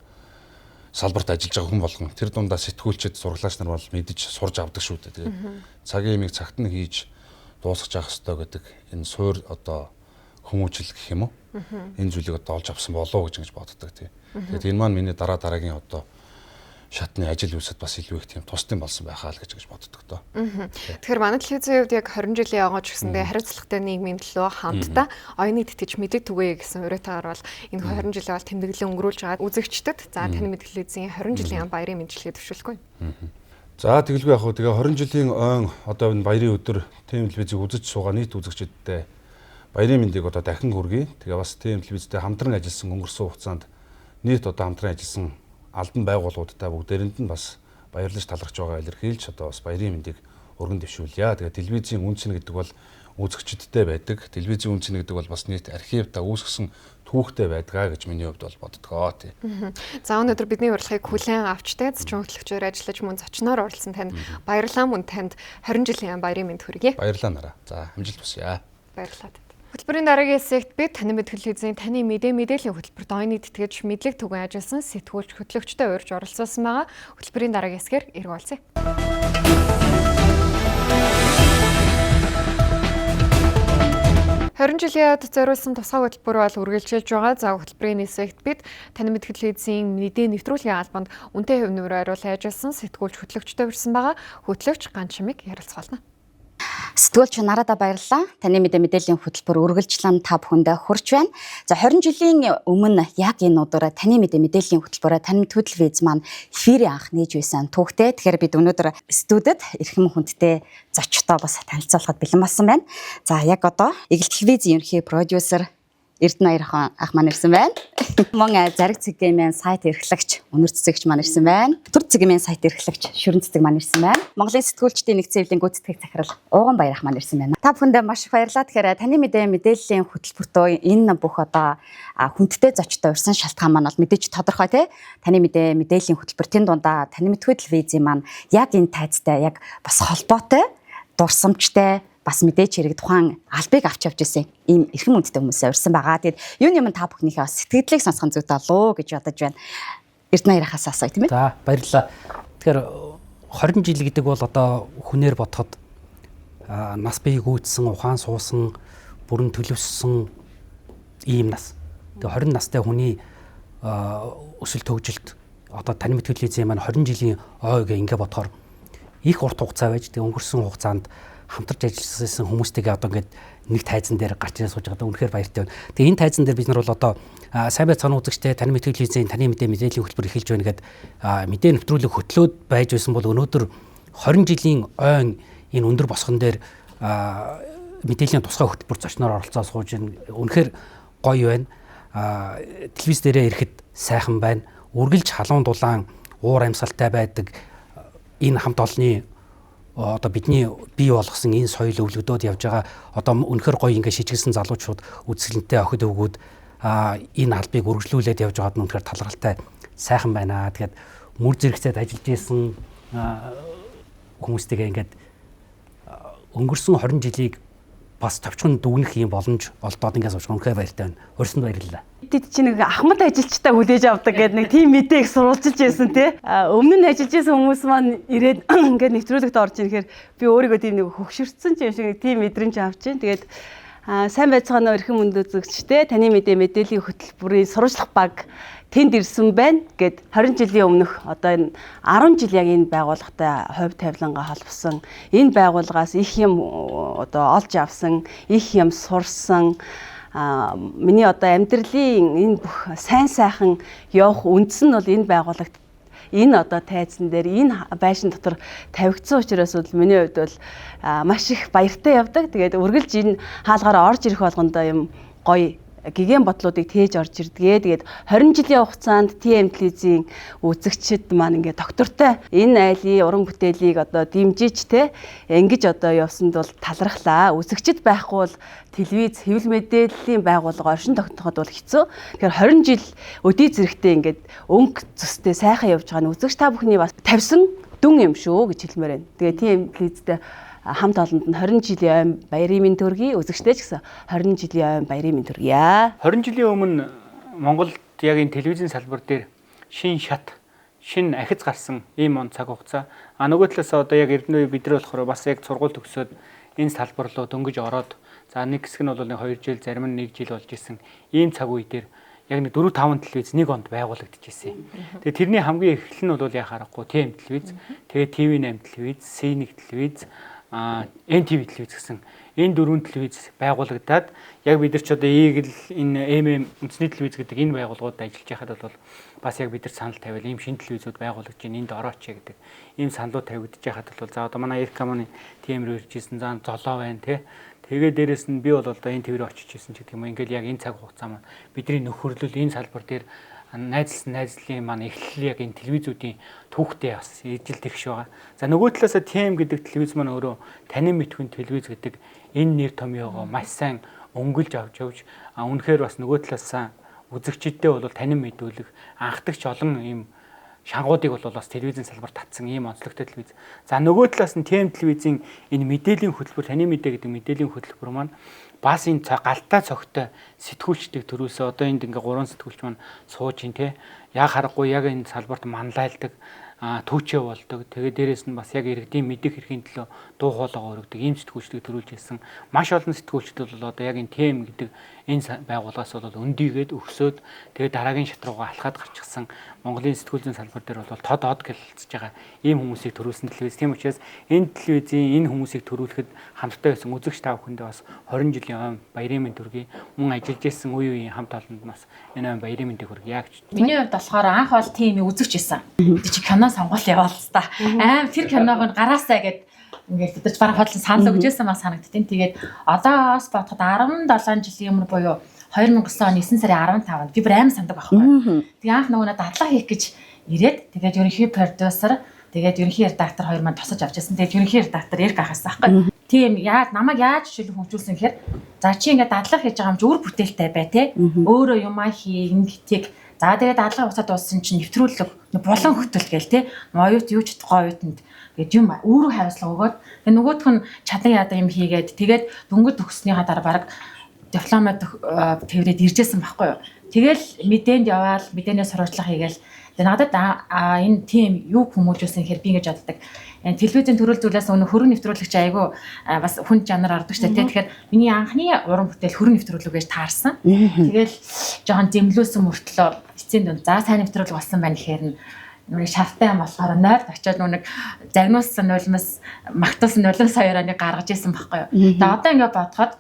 салбарт ажиллаж байгаа хүн болгон тэр дундаа сэтгүүлчид зураглаач нар бол мэдж сурж авдаг шүү дээ. Тэгээд цагийн юмыг цагт нь хийж дуусгаж авах хэрэгтэй гэдэг энэ суур одоо хүмүүжил гэх юм уу? Энэ зүйлийг одоо олж авсан болоо гэж боддог тийм. Тэгээд энэ маань миний дараагийн одоо шатны ажил үсэд бас илүү их тийм тусдын болсон байхаа л гэж боддог доо. Тэгэхээр манай телевизийн хувьд яг 20 жилийн яваач гэсэндээ хариуцлагатай нийгмийн төлөө хамтдаа оюуны тэтгэж мэдээ түгээе гэсэн уриатаагаар бол энэ 20 жилээ бол тэмдэглэн өнгөрүүлж байгаа үзэгчдэд за таны телевизийн 20 жилийн баярын мэндчилгээ төвшүүлэхгүй. За тэгэлгүй яг хөө тэгээ 20 жилийн ойн одоо энэ баярын өдөр ТМ телевизийг үзэж суугаа нийт үзэгчдэдтэй баярын мэндийг одоо дахин хүргэе. Тэгээ бас ТМ телевизтэй хамтран ажилласан өнгөрсөн хугацаанд нийт одоо хамтран ажилласан албан байгууллагуудтай бүгдээрэнд нь бас баярлаж талархж байгаа илэрхийлж одоо бас баярын мэндийг өргөн дэвшүүлье. Тэгээ телевизийн үнцэн гэдэг бол үзэгчдтэй байдаг. Телевизийн үнцэн гэдэг бол бас нийт архивтаа үүсгэсэн түүхтэй байдгаа гэж миний хувьд бол боддгоо тий. За өнөөдөр бидний урилгыг хүлээн авч тайз чөнхлөгчөөр ажиллаж мөн зочноор оролцсон танд баярлалаа мөн танд 20 жилийн баярын мэнд хүргэе. Баярлалаа нараа. За амжилт хүсье. Баярлалаа. Хөтөлбөрийн дараагийн хэсэгт бид таны телевизийн таны мэдээллийн хөтөлбөрт оюуны тэтгэж мэдлэг түгэн ажилласан сэтгүүлч хөтлөгчтэй урьж оролцуулсан байгаа. Хөтөлбөрийн дараагийн хэсгээр эрг олцъя. 20 жилийн ад зориулсан тусгай хөтөлбөр бол үргэлжилж байгаа. За хөтөлбөрийн хэсэгт бид таны телевизийн мэдээ нэвтрүүлгийн албанд үнэтэй хувь нэмрээр ажилласан сэтгүүлч хөтлөгчтэй урьсан байгаа. Хөтлөгч Ганчмыг ярилцгаална. Сэтгүүлч нарадаа баярлалаа. Таны мэдээллийн хөтөлбөр үргэлжлэн та бүхэндээ хүрч байна. За 20 жилийн өмнө яг энэ өдөр таны мэдээллийн хөтөлбөрөөр таны телевиз маань эфирийн анх нээж байсан түүхтэй. Тэгэхээр бид өнөөдөр студид эрхэм хүндтэй зочдоо бас танилцуулахад бэлэн болсон байна. За яг одоо Игэл телевизийн ерөнхий продюсер Эрдэнэ Аяр ах маань ирсэн байна. Мөн Зариг цэгийн маань сайт эрхлэгч Өнөр цэцэгч маань ирсэн байна. Түр цэгийн маань сайт эрхлэгч Шүрэн цэцэг маань ирсэн байна. Монголын сэтгүүлчдийн нэгдсэн хэвлэлийн гүйцэтгэх захирал Ууган Баяр ах маань ирсэн байна. Та бүхэндээ маш их баярлалаа. Тэгэхээр таны мэдээллийн хөтөлбөртөө энэ бүх одоо хүндтэй зочдтой урьсан шалтгаан маань бол мэдээж тодорхой тий. Таны мэдээллийн хөтөлбөр тэн дундаа таны мэдхүй телевизийн маань яг энэ тайцтай яг бас холбоотой дурсамжтай бас мэдээж хэрэг тухайн албыг авч явж ирсэн ийм эрхэм хүндтэй хүмүүсээ урьсан байгаа. Тэгээд юуны та бүхнийхээ сэтгэлдлийг сонсох нь зүйтэй болоо гэж бодож байна. Эрдэнэ Аярахаас асууя тийм ээ. За баярлалаа. Тэгэхээр 20 жил гэдэг бол одоо хүнээр бодоход нас биеийг үүтсэн, ухаан суусан, бүрэн төлөвсөн ийм нас. Тэгээ 20 настай хүний өсөлт хөгжилт одоо таны мэдхүй телевизийн маань 20 жилийн ой гэ ингээ бодохоор их урт хугацаа байж тэгээ өнгөрсөн хугацаанд хамтарч ажилласан хүмүүстэйгээ одоо ингээд нэг тайзан дээр гарч ирээ сууж байгаа. Үнэхээр баяртай байна. Тэгээ энэ тайзан дээр бид нар бол одоо сайн байцааны үзэгчтэй таны мэдхүй телевизийн таны мэдээллийн хөтөлбөр эхэлж байна гэдэг мэдээ нэвтрүүлэг хөтлөөд байж байсан бол өнөөдөр 20 жилийн ойн энэ өндөр босгон дээр мэдээллийн тусгай хөтөлбөр зочноор оролцоо сууж байна. Үнэхээр гоё байна. Телевиз дээрээ ирэхэд сайхан байна. Үргэлж халуун дулаан уур амьсгалтай байдаг энэ хамт олонны одоо бидний бий болгосон энэ соёл өвлөгдөөд явж байгаа одоо үнэхээр гоё ингээ шижгэлсэн залуучууд үзэсгэлэнтэй охид өвгүүд энэ албыг үргэлжлүүлээд явж байгаад нь үнэхээр талархалтай сайхан байна. Тэгээд мөр зэрэгцээд ажиллаж исэн хүмүүстэйгээ ингээд өнгөрсөн 20 жилийг бас товчхон дүгнэх юм боломж олдоод ингээс уушгүй үнэхээр баяртай байна. Урьсанд баярлалаа. Тэд чи нэг ахмад ажилчтай хүлээж авдаг гэдэг нэг тийм мэдээг сурвалжилж байсан тий. Өмнө нь ажиллаж байсан хүмүүс маань ирээд ингээд нэвтрүүлэгт орж ирэхээр би өөрийгөө тийм нэг хөгшөрцөн юм шиг нэг тийм мэдрэмж авч байна. Тэгээд сайн байцгаана уу эрхэм хүнд үзэгчтэй таны мэдээллийн хөтөлбөрийн сурвалжлах баг тэнд ирсэн байна гэд 20 жилийн өмнөх одоо энэ 10 жил яг энэ байгууллагатай хувь тавилангаа холбосон энэ байгууллагаас их юм одоо олж авсан их юм сурсан миний одоо амьдралын энэ бүх сайн сайхан явах үндэс нь бол энэ байгууллагт энэ одоо тайзан дээр энэ байшин дотор тавигдсан учраас бол миний хувьд бол маш их баяртай явдаг. Тэгээд үргэлж энэ хаалгаараа орж ирэх болгондоо юм гоё гигэн бодлуудыг тээж орж ирдгээ. Тэгээд 20 жилийн хугацаанд TM телевизийн үзэгчид маань ингээд доктортой энэ айлын уран бүтээлийг одоо дэмжиж те ингэж одоо явсанд бол талархлаа. Үзэгчид байхгүй бол телевиз хэвлэл мэдээллийн байгууллага оршин тогтноход бол хэцүү. Тэгэхээр 20 жил өдий зэрэгтэй ингээд өнгө цөстэй сайхан явж байгаа нь үзэгч та бүхний бас тавьсан дүн юм шүү гэж хэлмээр байна. Тэгээд TM телевизтэй хамт олонд нь 20 жилийн ойн баярын мэнд төргий үзэгчтэй ч гэсэн 20 жилийн ойн баярын мэнд төргийа. 20 жилийн өмнө Монголд яг энэ телевизийн салбар дээр шин шат, шин ахиц гарсан ийм он цаг хугацаа. Нөгөө талаас одоо яг Эрдэнэ бид нар болохоор бас яг сургууль төгсөөд энэ салбар руу дөнгөж ороод за нэг хэсэг нь бол 2 жил, зарим нь 1 жил болж исэн ийм цаг үе дээр яг нэг 4-5 телевиз нэг онд байгуулагдчихсэн. Тэгээ тэрний хамгийн эхлэл нь бол яа харахгүй TM телевиз, тэгээ TV8 телевиз, C1 телевиз, NTV телевиз гэсэн энэ 4 телевиз байгуулагдаад яг бид нар ч одоо Eagle энэ үндэсний телевиз гэдэг энэ байгууллагууд ажиллаж байхад бол бас яг бид нар санал тавиал ийм шинэ телевизүүд байгуулагдаж байна энд орооч гэдэг ийм саналууд тавигдаж байхад бол за одоо манай Эркамоны TM рүү иржсэн заа золоо байна тий. Тэгээ дээрэс нь би бол одоо энэ тв рүү очиж ирсэн ч гэдэг юм ингээл яг энэ цаг хугацаа маань бидний нөхөрлөл энэ салбар дээр найзлын маань эхлэл яг энэ телевизүүдийн түүхтэй бас ижил тэгш байгаа. За нөгөө талаасаа TM гэдэг телевиз маань өөрөө танин мэдхүн телевиз гэдэг энэ нэр томьёогоо маш сайн өнгөлж авч явж үнэхээр бас нөгөө талаасаа үзэгчдэд бол танин мэдүүлэх анхдагч олон ийм шангуудыг бол бас телевизийн салбар татсан ийм онцлогтой телевиз. За нөгөө талаас нь TM телевизийн энэ мэдээллийн хөтөлбөр таны мэдээ гэдэг мэдээллийн хөтөлбөр маань бас энэ галтай цогтой сэтгүүлчдийг төрүүлсэн одоо энд ингээ 3 сэтгүүлч маань сууж ин те яг харахгүй яг энэ салбарт манлайлдаг түүчээ болдог. Тэгээд дээрэс нь бас яг иргэдийн мэдих хэргийн төлөө дуу хоолойгоо өргөдөг ийм сэтгүүлчдийг төрүүлж ирсэн. Маш олон сэтгүүлчд бол одоо яг энэ TM гэдэг энэ байгууллагаас бол өндийгээд өгсөөд тэгээд дараагийн шат руугаа алхаад гарчихсан Монголын сэтгүүл зүйн салбар дээр бол тод гэлэлцэж байгаа ийм хүмүүсийг төрүүлсэн телевиз. Тийм учраас энэ телевизийн энэ хүмүүсийг төрүүлэхэд хамтдаа байсан үзэгч та бүхэндээ бас 20 жилийн баярын мэнд хүргэе. Мөн ажиллаж исэн үе үеийн хамт олонд нас энэ баярын мэндийг хүргэе гэж. Миний хувьд болохоор анх бол тийм үзэгч байсан. Тэг чи кино сонгол яваал л та. Тэр киног нь гараасаа гэд ингээд бид нар бараг хотлон санал өгч байсан маа санагдтiin. Тэгээд одоос бодоход 17 жилийн өмнө буюу 2009 оны 9 сарын 15-нд би бүр аим сандаг байхгүй. Тэгээ анх нөгөө дадлага хийх гэж ирээд тэгээд ерөнхий продюсер тэгээд ерөнхий редактор хоёр маань тусаж авч байсан. Тэгээд ерөнхий редактор Эрик ахаас байхгүй. Тийм намайг яаж жишээлбэл хөгжүүлсэн гэхээр за чи ингээд дадлага хийж байгаа юм чи үр бүтээлтэй бай те. Өөрөө юмаа хий ингэдэг. За тэгээд дадлага уцаад дууссан чинь нэвтрүүлэг булан хөтөл гээл те. Оюут юу ч чадахгүй оюутанд гэдэг юм өөрөө хариуцлага өгөөд тэгээд нөгөөх нь чадан яда юм хийгээд тэгээд дөнгөж төгснөхийн дараа баг дипломод тэрвэрэд иржсэн байхгүй юу. Тэгэл мэдээнд яваал мэдээнээ сурвалжлага хийгээл тэгээд надад энэ тим юу хүмүүжүүлсэн гэхээр би ингэж боддог. Телевизийн төрөл зүйлээс өнө хөрөн нэвтрүүлэгч айгу бас хүн чанар ордог штэ тий. Тэгэхээр миний анхны уран бүтээл хөрөн нэвтрүүлэг гэж таарсан. Тэгэл жоохон зэмлүүлсэн мөртлөө эцсийн дунд за сайн нэвтрүүлэг болсон байна гэхээр нэг шавтай юм болохоор нойрд очиод нэг загнуулсан нулимс магтуулсан нулимс хоёроо гаргаж исэн байхгүй юу. Тэгээд одоо ингээд бодоход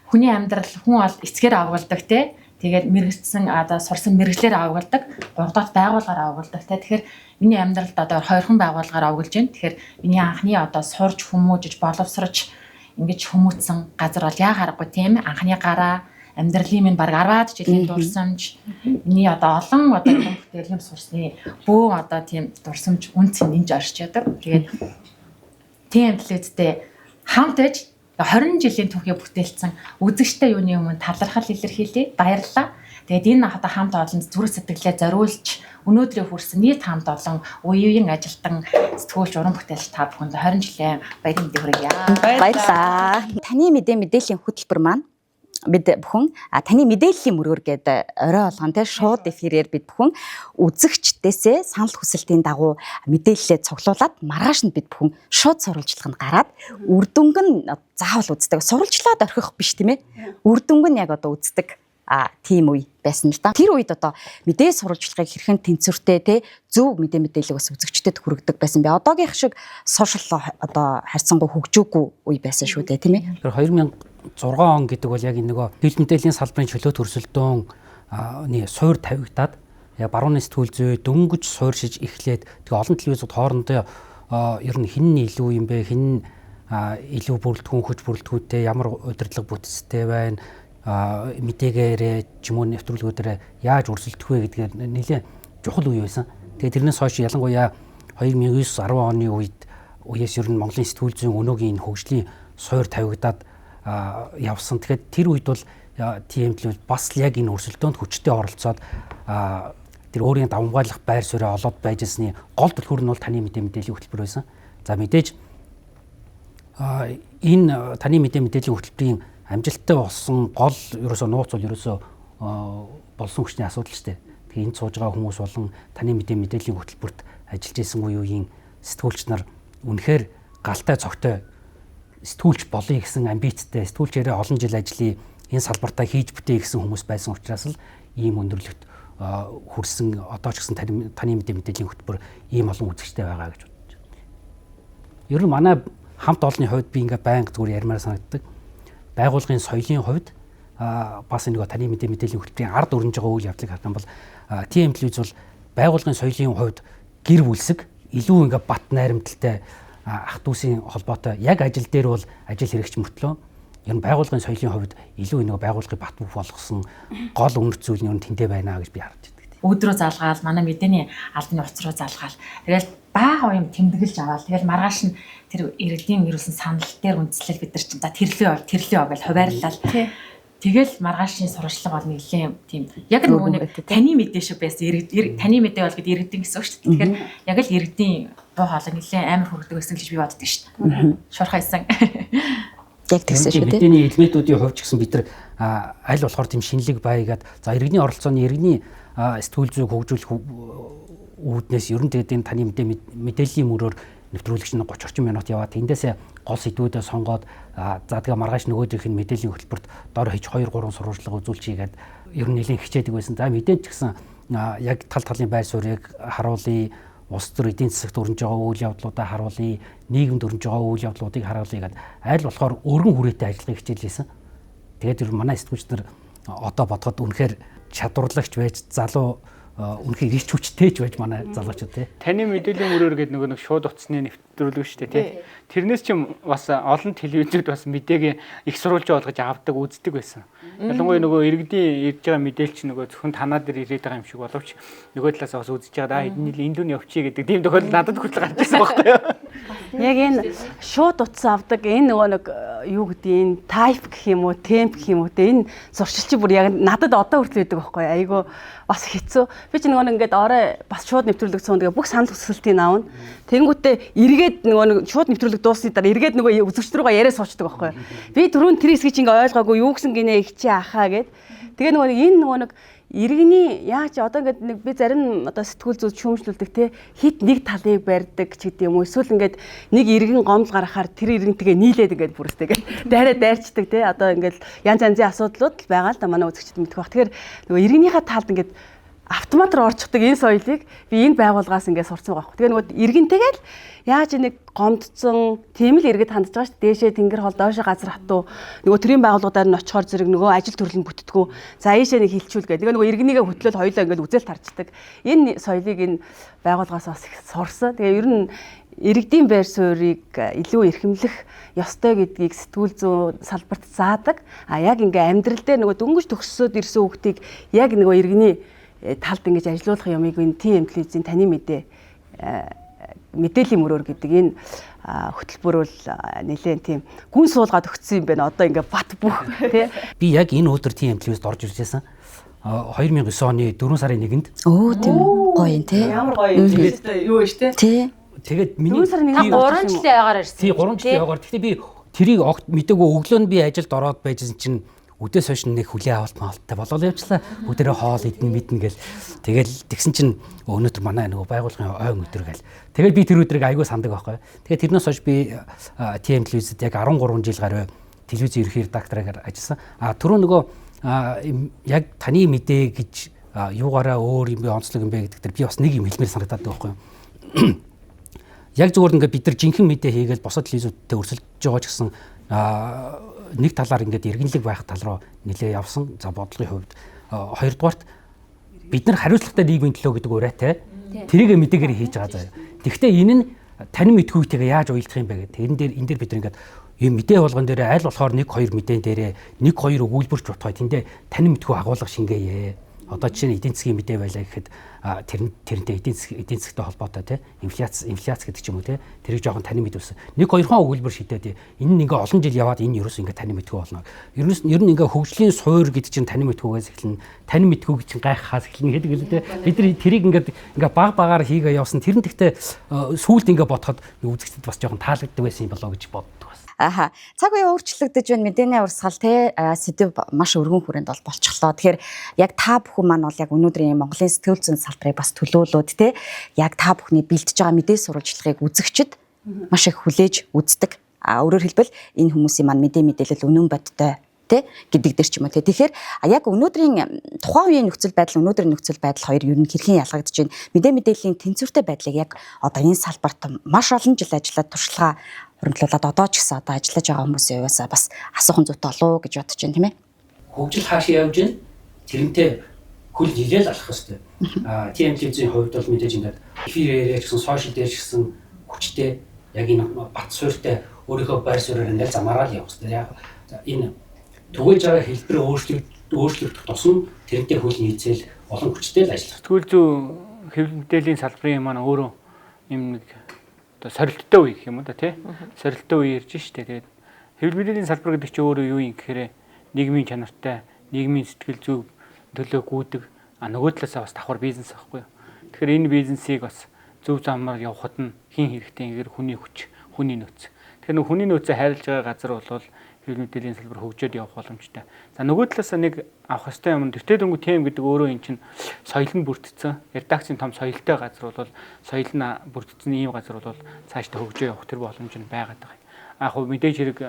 хүний амьдрал хүн бол эцгээр авгалдаг тий. Тэгээд мэрэгчсэн сурсан мэрэгчлэр авгалдаг, 3 дахь байгууллагаар авгалдаг тий. Тэгэхээр миний амьдралд одоо 2хан байгууллагаар авгалж байна. Тэгэхээр миний анхны сурж хүмүүжиж боловсрож ингэж хүмүүцсэн газар бол яа харахгүй тийм анхны гараа амьдралын минь баг 10-аад жилийн дурсамж миний олон юм бүтээл юм сурсны бөө тийм дурсамж үн цэн нэмж орж яадаг. Тэгээд тийм телевизтэй хамт ээж 20 жилийн түүхийг бүтээлсэн үзэгчтэй юуны өмнө талархал илэрхийлье. Баярлалаа. Тэгээд энэ хамт олон зүрх сэтгэлээ зориулж өнөөдрийн хүрсэн нийт хамт олон үеийн ажилтан сэтгүүлч уран бүтээлч та бүхэнд 20 жилийн баярын мэндийг хүргье. Баярлалаа. Таны мэдээллийн хөтөлбөр маань бид бүхэн таны мэдээллийн мөрөөр гэдэг орой болгон те шууд эфирээр бид бүхэн үзэгчдээсээ санал хүсэлтийн дагуу мэдээлэлээ цуглуулад маргааш нь бид бүхэн шууд сурвалжлаганд гараад үр дүнг нь заавал үздэг. Сурвалжлаад орхих биш тийм ээ. Үр дүнг нь яг үздэг тийм үе байсан л да. Тэр үед мэдээ сурвалжлагыг хэрхэн тэнцвэртэй те зөв мэдээлэл бас үзэгчдэд хүргэдэг байсан бэ. Одоогийнх шиг сошиал харьцангуй хөгжөөгүй үе байсан шүү дээ тийм ээ. Тэр 2006 он гэдэг бол яг нөгөө хил мэдээллийн салбарын чөлөө төрсөлдөөн суур тавигдаад яг барууны сэтгүүл зүй дөнгөж суурьшиж эхлээд тэгээ олон телевизүүд хоорондоо ер нь хин нь илүү юм бэ, хин илүү бүрэлдэхүүн хүч бүрэлдэхүүнтэй ямар удирдлага бүтцтэй байна, мэдээгээр ч юм уу нэвтрүүлгүүдээр яаж өрсөлдөх вэ гэдгээр нэлээд чухал үе байсан. Тэгээ тэрнээс хойш ялангуяа 2009-10 оны үеэс ер нь Монголын сэтгүүл зүйн өнөөгийн хөгжлийн суур тавигдаад явсан. Тэгэхээр тэр үед бол тийм л бас яг энэ өрсөлдөөнд хүчтэй оролцоод тэр өөрийн давмгайлах байр суурь олоод байжсны гол түлхүүр нь бол таны мэдээллийн хөтөлбөр байсан. За мэдээж энэ таны мэдээллийн хөтөлбөрийн амжилттай болсон гол ерөөсөө нууц бол ерөөсөө болсон хүчний асуудал шүү дээ. Тэгээ энд сууж байгаа хүмүүс болон таны мэдээллийн хөтөлбөрт ажиллаж исэн үеийн сэтгүүлч нар үнэхээр галтай цогтой сэтгүүлч болъё гэсэн амбицтай сэтгүүлчээрээ олон жил ажиллая энэ салбартаа хийж бүтээе гэсэн хүмүүс байсан учраас л ийм өндөрлөгт хүрсэн одоо ч гэсэн таны мэдээллийн хөтөлбөр ийм олон үзэгчтэй байгаа гэж бодож байна. Ер нь манай хамт олонны хувьд би ингээ байнга зүгээр ярмаар санагддаг. Байгууллагын соёлын хувьд бас нэг таны мэдээллийн хөтөлбөрийн ард өрнөж байгаа үйл явдлыг харах юм бол тийм телевиз бол байгууллагын соёлын хувьд гэр бүлсэг илүү ингээ бат найрамдалтай ах дүүсийн холбоотой яг ажил дээр бол ажил хэрэгч мөртлөө ер нь байгууллагын соёлын хувьд илүү нэг байгууллагыг бат бөх болгосон гол үнэт зүйл нь ер нь тэндээ байна гэж би харж байна. Өдрөө залгаал манай мэдээний албаны утас руу залгаал. Тэгэл бага юм тэмдэглэж аваад тэгэл маргааш нь тэр иргэдийн ирүүлсэн санал дээр үндэслэл бид нар чинь за тэрлээ гэж хуваарлал. Тэгэл маргаашийн сурвалжлага бол нэлийн тийм яг нөгөө нэг таны мэдээ шиг байсан таны мэдээ бол гэд иргэдийн гэсэн үг шүү дээ. Тэгэхээр яг л иргэдийн боо хоолой нэлийн амар хүрдэг байсан гэж би боддог шүү дээ. Шуурхайсан. Яг тэгсэн шүү дээ. Мэдээний элементүүдийн хувьд ч гэсэн бид нар аль болохоор тийм шинэлэг байгаад за иргэний оролцооны иргэний сэтгүүл зүйг хөгжүүлэх үүднээс ер нь тэгээд энэ таны мэдээллийн мөрөөр нэвтрүүлэгч нь 30 орчим минут яваад тэндээсээ гол сэдвүүдээ сонгоод за тэгээ маргааш нөгөөх нь мэдээллийн хөтөлбөрт дор хийж 2 3 сурвалжлага үзүүлчихье гэд ер нь нэлийн хичээдэг байсан. За мэдээж ч гэсэн яг тал талын байр суурийг харуулъя, улс төр эдийн засагт өрнөж байгаа үйл явдлуудаа харуулъя, нийгэмд өрнөж байгаа үйл явдлуудыг харуулъя гэд аль болохоор өргөн хүрээтэй ажиллахыг хичээлсэн. Тэгээд ер нь манай сэтгүүлч нар одоо бодоход үнэхээр чадварлагч байж залуу үнэхээр ирч хүчтэй ч байж манай залуучууд тий. Таны мэдээллийн мөрөөр гэдэг нэг шууд утасны нэвтрүүлэг шүү дээ тий. Тэрнээс ч бас олон телевизүүд бас мэдээг их сурвалж болгож авдаг үздэг байсан. Ялангуяа нөгөө иргэдийн ирж байгаа мэдээлэл чинь нөгөө зөвхөн танаа дээр ирээд байгаа юм шиг боловч нөгөө талаас бас үзэж байгаа да энд нь явчих гэдэг тийм тохиолдол надад хүртэл гарч ирсэн байхгүй юу? Яг энэ шууд утас авдаг энэ нөгөө нэг юу гэдэг энэ тайп гэх юм уу, темп гэх юм уу те энэ зуршилчиг бүр яг надад одоо хүртэл байдаг байхгүй юу? Айгу бас хэцүү. Би ч нөгөө ингээд орой бас шууд нэвтрүүлэг цуун тэгээ бүх санал хүсэлтийг аавна. Тэнгүүтээ эргээд нөгөө шууд нэвтрүүлэг дуусны дараа эргээд нөгөө үзэгч рүүгээ яриа суучдаг байхгүй юу? Би түрүүн тэр хэсгийг чинь ингээ ойлгоогүй юу гэсэн гинэ их чи ахаа гэд. Тэгээ нөгөө энэ нөгөө нэг иргэний яаж одоо ингээд нэг би зарим одоо сэтгүүл зүйд шүүмжлүүлдэг те хит нэг талыг барьдаг ч гэдэг юм уу эсвэл ингээд нэг иргэн гомдол гаргахаар тэр иргэнтэйгээ нийлээд ингээд бүрстэйгээ дайрачдаг те одоо ингээд янз янзын асуудлууд байгаа л да манай үзэгчд мэдэх бах. Тэгэхээр нөгөө иргэнийхээ талд ингээд автоматар орчихдаг энэ соёлыг би энэ байгууллагаас ингээд сурцсан байгаа. Тэгээ нөгөө иргэнтэйгээ л яаж нэг гомдсон тийм л иргэд хандж байгаа шүү дээ. Дээшээ тэнгэр хол доошоо газар хатуу нөгөө төрийн байгууллагуудаар нь очихоор зэрэг нөгөө ажил төрлийн бүтдгүү. За ийшээ нэг хилчүүл гэдэг. Тэгээ нөгөө иргэнийгээ хөтлөөл хоёулаа ингээд үзэл тарчдаг. Энэ соёлыг энэ байгууллагаас бас их сурсан. Тэгээ ер нь иргэдийн байр суурийг илүү эрхэмлэх ёстой гэдгийг сэтгүүл зүйн салбарт заадаг. Яг ингээ амьдрал дээр нөгөө дөнгөж төгссөд ирсэн хүүхдийг яг нөгөө иргэний талд ингэж ажилуулах юмыг энэ тийм телевизийн таны мэдээллийн мөрөөр гэдэг энэ хөтөлбөр бол нэлээд тийм гүн суулгаад өгсөн юм байна. Одоо ингээ бат бүх тий. Би яг энэ өдөр тийм телевизд орж иржсэн. 2009 оны 4 сарын 1-нд. Өө тийм гоё юм тий. Ямар гоё юм тий. Юу ш тий. Тий. Тэгээд миний 3 жилийн ягаар ирсэн. Тий 3 жилийн ягаар. Гэхдээ би тэрийг мэдээгүй өглөө нь би ажилд ороод байжсэн чинь үдээс хойш нэг хүлээ авалт маалттай болол явчлаа. Бүгдээрээ хоол идэн мэднэ гэл. Тэгэл тэгсэн чинь өнөөдөр манай нөгөө байгууллагын ойн өдөр гэл. Тэгэл би тэр өдрийг айгүй сандаг байхгүй. Тэгээд тэрнээс хойш би TM телевизэд яг 13 жил гаруй телевизийн ерхий редактораар ажилласан. Түрүү нөгөө яг таны мэдээ гэж юугаараа өөр юм бэ онцлог юм бэ гэдэг дээр би бас нэг юм хэлмээр санагдаад байгаа байхгүй. Яг зүгээр ингээд бид нар жинхэнэ мэдээ хийгээл босод телевизүүдтэй өрсөлдөж байгаа ч гэсэн нэг талаар ингээд иргэнлэг байх тал руу нэлээ явсан. За бодлогын хувьд хоёрдугаарт бид нар хариуцлагатай нийгмийн төлөө гэдэг урайтай тэрийг мэдээгээр хийж байгаа заяа. Тэгэхдээ энэ нь танин мэдхүйтэйгээ яаж уялдах юм бэ гэдэг. Энэ дээр бид нар ингээд юм мэдээ болгон дээр аль болохоор 1 2 мэдээн дээрээ 1 2 өгүүлбэрч утгай тэндээ танин мэдхүй агуулга шингээе. Одоо жишээ нь эдийн засгийн мэдээ байлаа гэхэд тэрнтэй эдийн засгтай холбоотой тий инфляц гэдэг ч юм уу тий тэрийг жоохон тань мэдвсэн. 1 2 хаан өгүүлбэр шийдээд энэ нь ингээ олон жил яваад энэ ерөөс ингээ тань мэдгүй болно. Ер нь ингээ хөгжлийн суур гэдэг чинь тань мэдхүйгээс эхэлнэ. Тань мэдхүйг чинь гайхахаас эхэлнэ гэдэг л дээ. Бид нар тэрийг ингээ баг багаар хийгээ явсан. Тэр нь тэгтээ сүүлд ингээ бодоход үзэгчдэд бас жоохон таалагддаг байсан юм болоо гэж боддог. Аха. Цаг үе өөрчлөгдөж байна. Мэдээний урсгал те сэдв маш өргөн хүрээнд бол болчихлоо. Тэгэхээр яг та бүхэн маань бол яг өнөөдрийн Монголын сэтгүүл зүйн салбарыг бас төлөөлөөд те яг та бүхний бэлтэж байгаа мэдээ сурвалжлагыг үзэгчд маш их хүлээж үздэг. Өөрөөр хэлбэл энэ хүмүүсийн маань мэдээлэл үнэн бодтой те гэдэг дээр ч юм уу те. Тэгэхээр яг өнөөдрийн тухайн үеийн нөхцөл байдал өнөөдрийн нөхцөл байдал хоёр ер нь хэрхэн ялгагдж байна. Мэдээллийн тэнцвэртэй байдлыг яг одоо энэ салбарт маш олон жил ажиллаад туршлагаа хөрөнгөлүүлээд одоо ч гэсэн одоо ажиллаж байгаа хүмүүсийн хувьас бас асуухан зүйтэй болов гэж бодож байна тийм ээ. Хөгжил хаашаа явж байна? Тэрнтэй хөл нилээл алах хэрэгтэй. TM телевизийн хувьд бол мэдээж ингээд эфирээр гэсэн сошиал дээр ч гэсэн хүчтэй яг энэ бат суурьтай өөрийнхөө байр суурьаар ингээд замаараа л явах хэрэгтэй. Яг энэ түгэж байгаа хэлбэрээ өөрчлөгдөх тусам тэрнтэй хөл нийцээл олон хүчтэй л ажиллах. Сэтгүүл зүйн хэвлэл мэдээллийн салбарын маань өөрөө юм нэг сорилттой үе гэх юм уу да тий. Сорилттой үе ирж штэ. Тэгээд хэвлэл мэдээллийн салбар гэдэг чинь өөрөө юу юм гэхээр нийгмийн чанартай, нийгмийн сэтгэл зүй төлөө гүйдэг нөгөө талаасаа бас давхар бизнес байхгүй юу. Тэгэхээр энэ бизнесийг бас зөв замаар явахад нь хин хэрэгтэй гэхээр хүний хүч, хүний нөөц. Тэгэхээр хүний нөөцөө хайрлаж байгаа газар бол хэвлэл мэдээллийн салбар хөгжөөд явах боломжтой. За нөгөө талаас нэг авах хэвээр юм дэвтэ дөнгө тим гэдэг өөрөө эн чинь соёл нь бүрдсэн. Редакцийн том соёлтой газар бол соёл нь бүрдсэн ийм газар бол цаашдаа хөгжөө явах тэр боломж нь байгаад байгаа. Яг хөө мэдээж хэрэг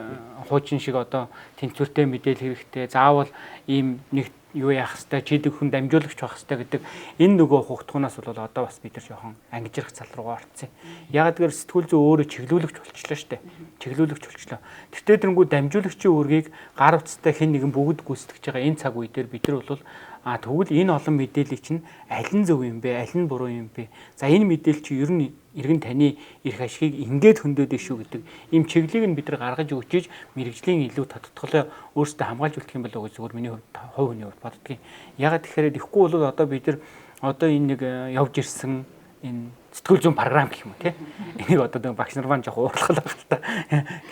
хуучин шиг одоо тэнцвэртэй мэдээлэл хэрэгтэй. Заавал ийм нэг юу яах хэвээр чийдэг хүн дамжуулагч байх хэвээр гэдэг энэ нөгөө хугтгунаас бол одоо бас бид нар жоохон ангижрах цал руугаа орцсон. Яг гэвэл сэтгүүл зүй өөрөө чиглүүлэгч болчихлоо шүү дээ. Чиглүүлэгч болчихлоо. Тэгтээ тэрнгүү дамжуулагчийн үүргийг гар утастай хэн нэгэн бүгд гүйцэтгэж байгаа энэ цаг үе дээр бид нар бол тэгвэл энэ олон мэдээллийг чинь аль нь зөв юм бэ, аль нь буруу юм бэ? За энэ мэдээлэл чи ер нь иргэн таны эрх ашигыг ингээд хөндөд шүү гэдэг ийм чиглэлийг нь бид нар гаргаж өгчиж мэрэгжлийн илүү тодтголоо өөрсдөө хамгаалж үлдэх юм болоо гэж зөвхөн миний хувь хүний хувьд боддгийн. Ягаад тэгэхээр ихгүй бол одоо бид нар одоо энэ нэг явж ирсэн энэ сэтгүүл зүйн програм гэх юм уу те. Энийг одоо нэг багш нар маань жоох уурлах л байна та.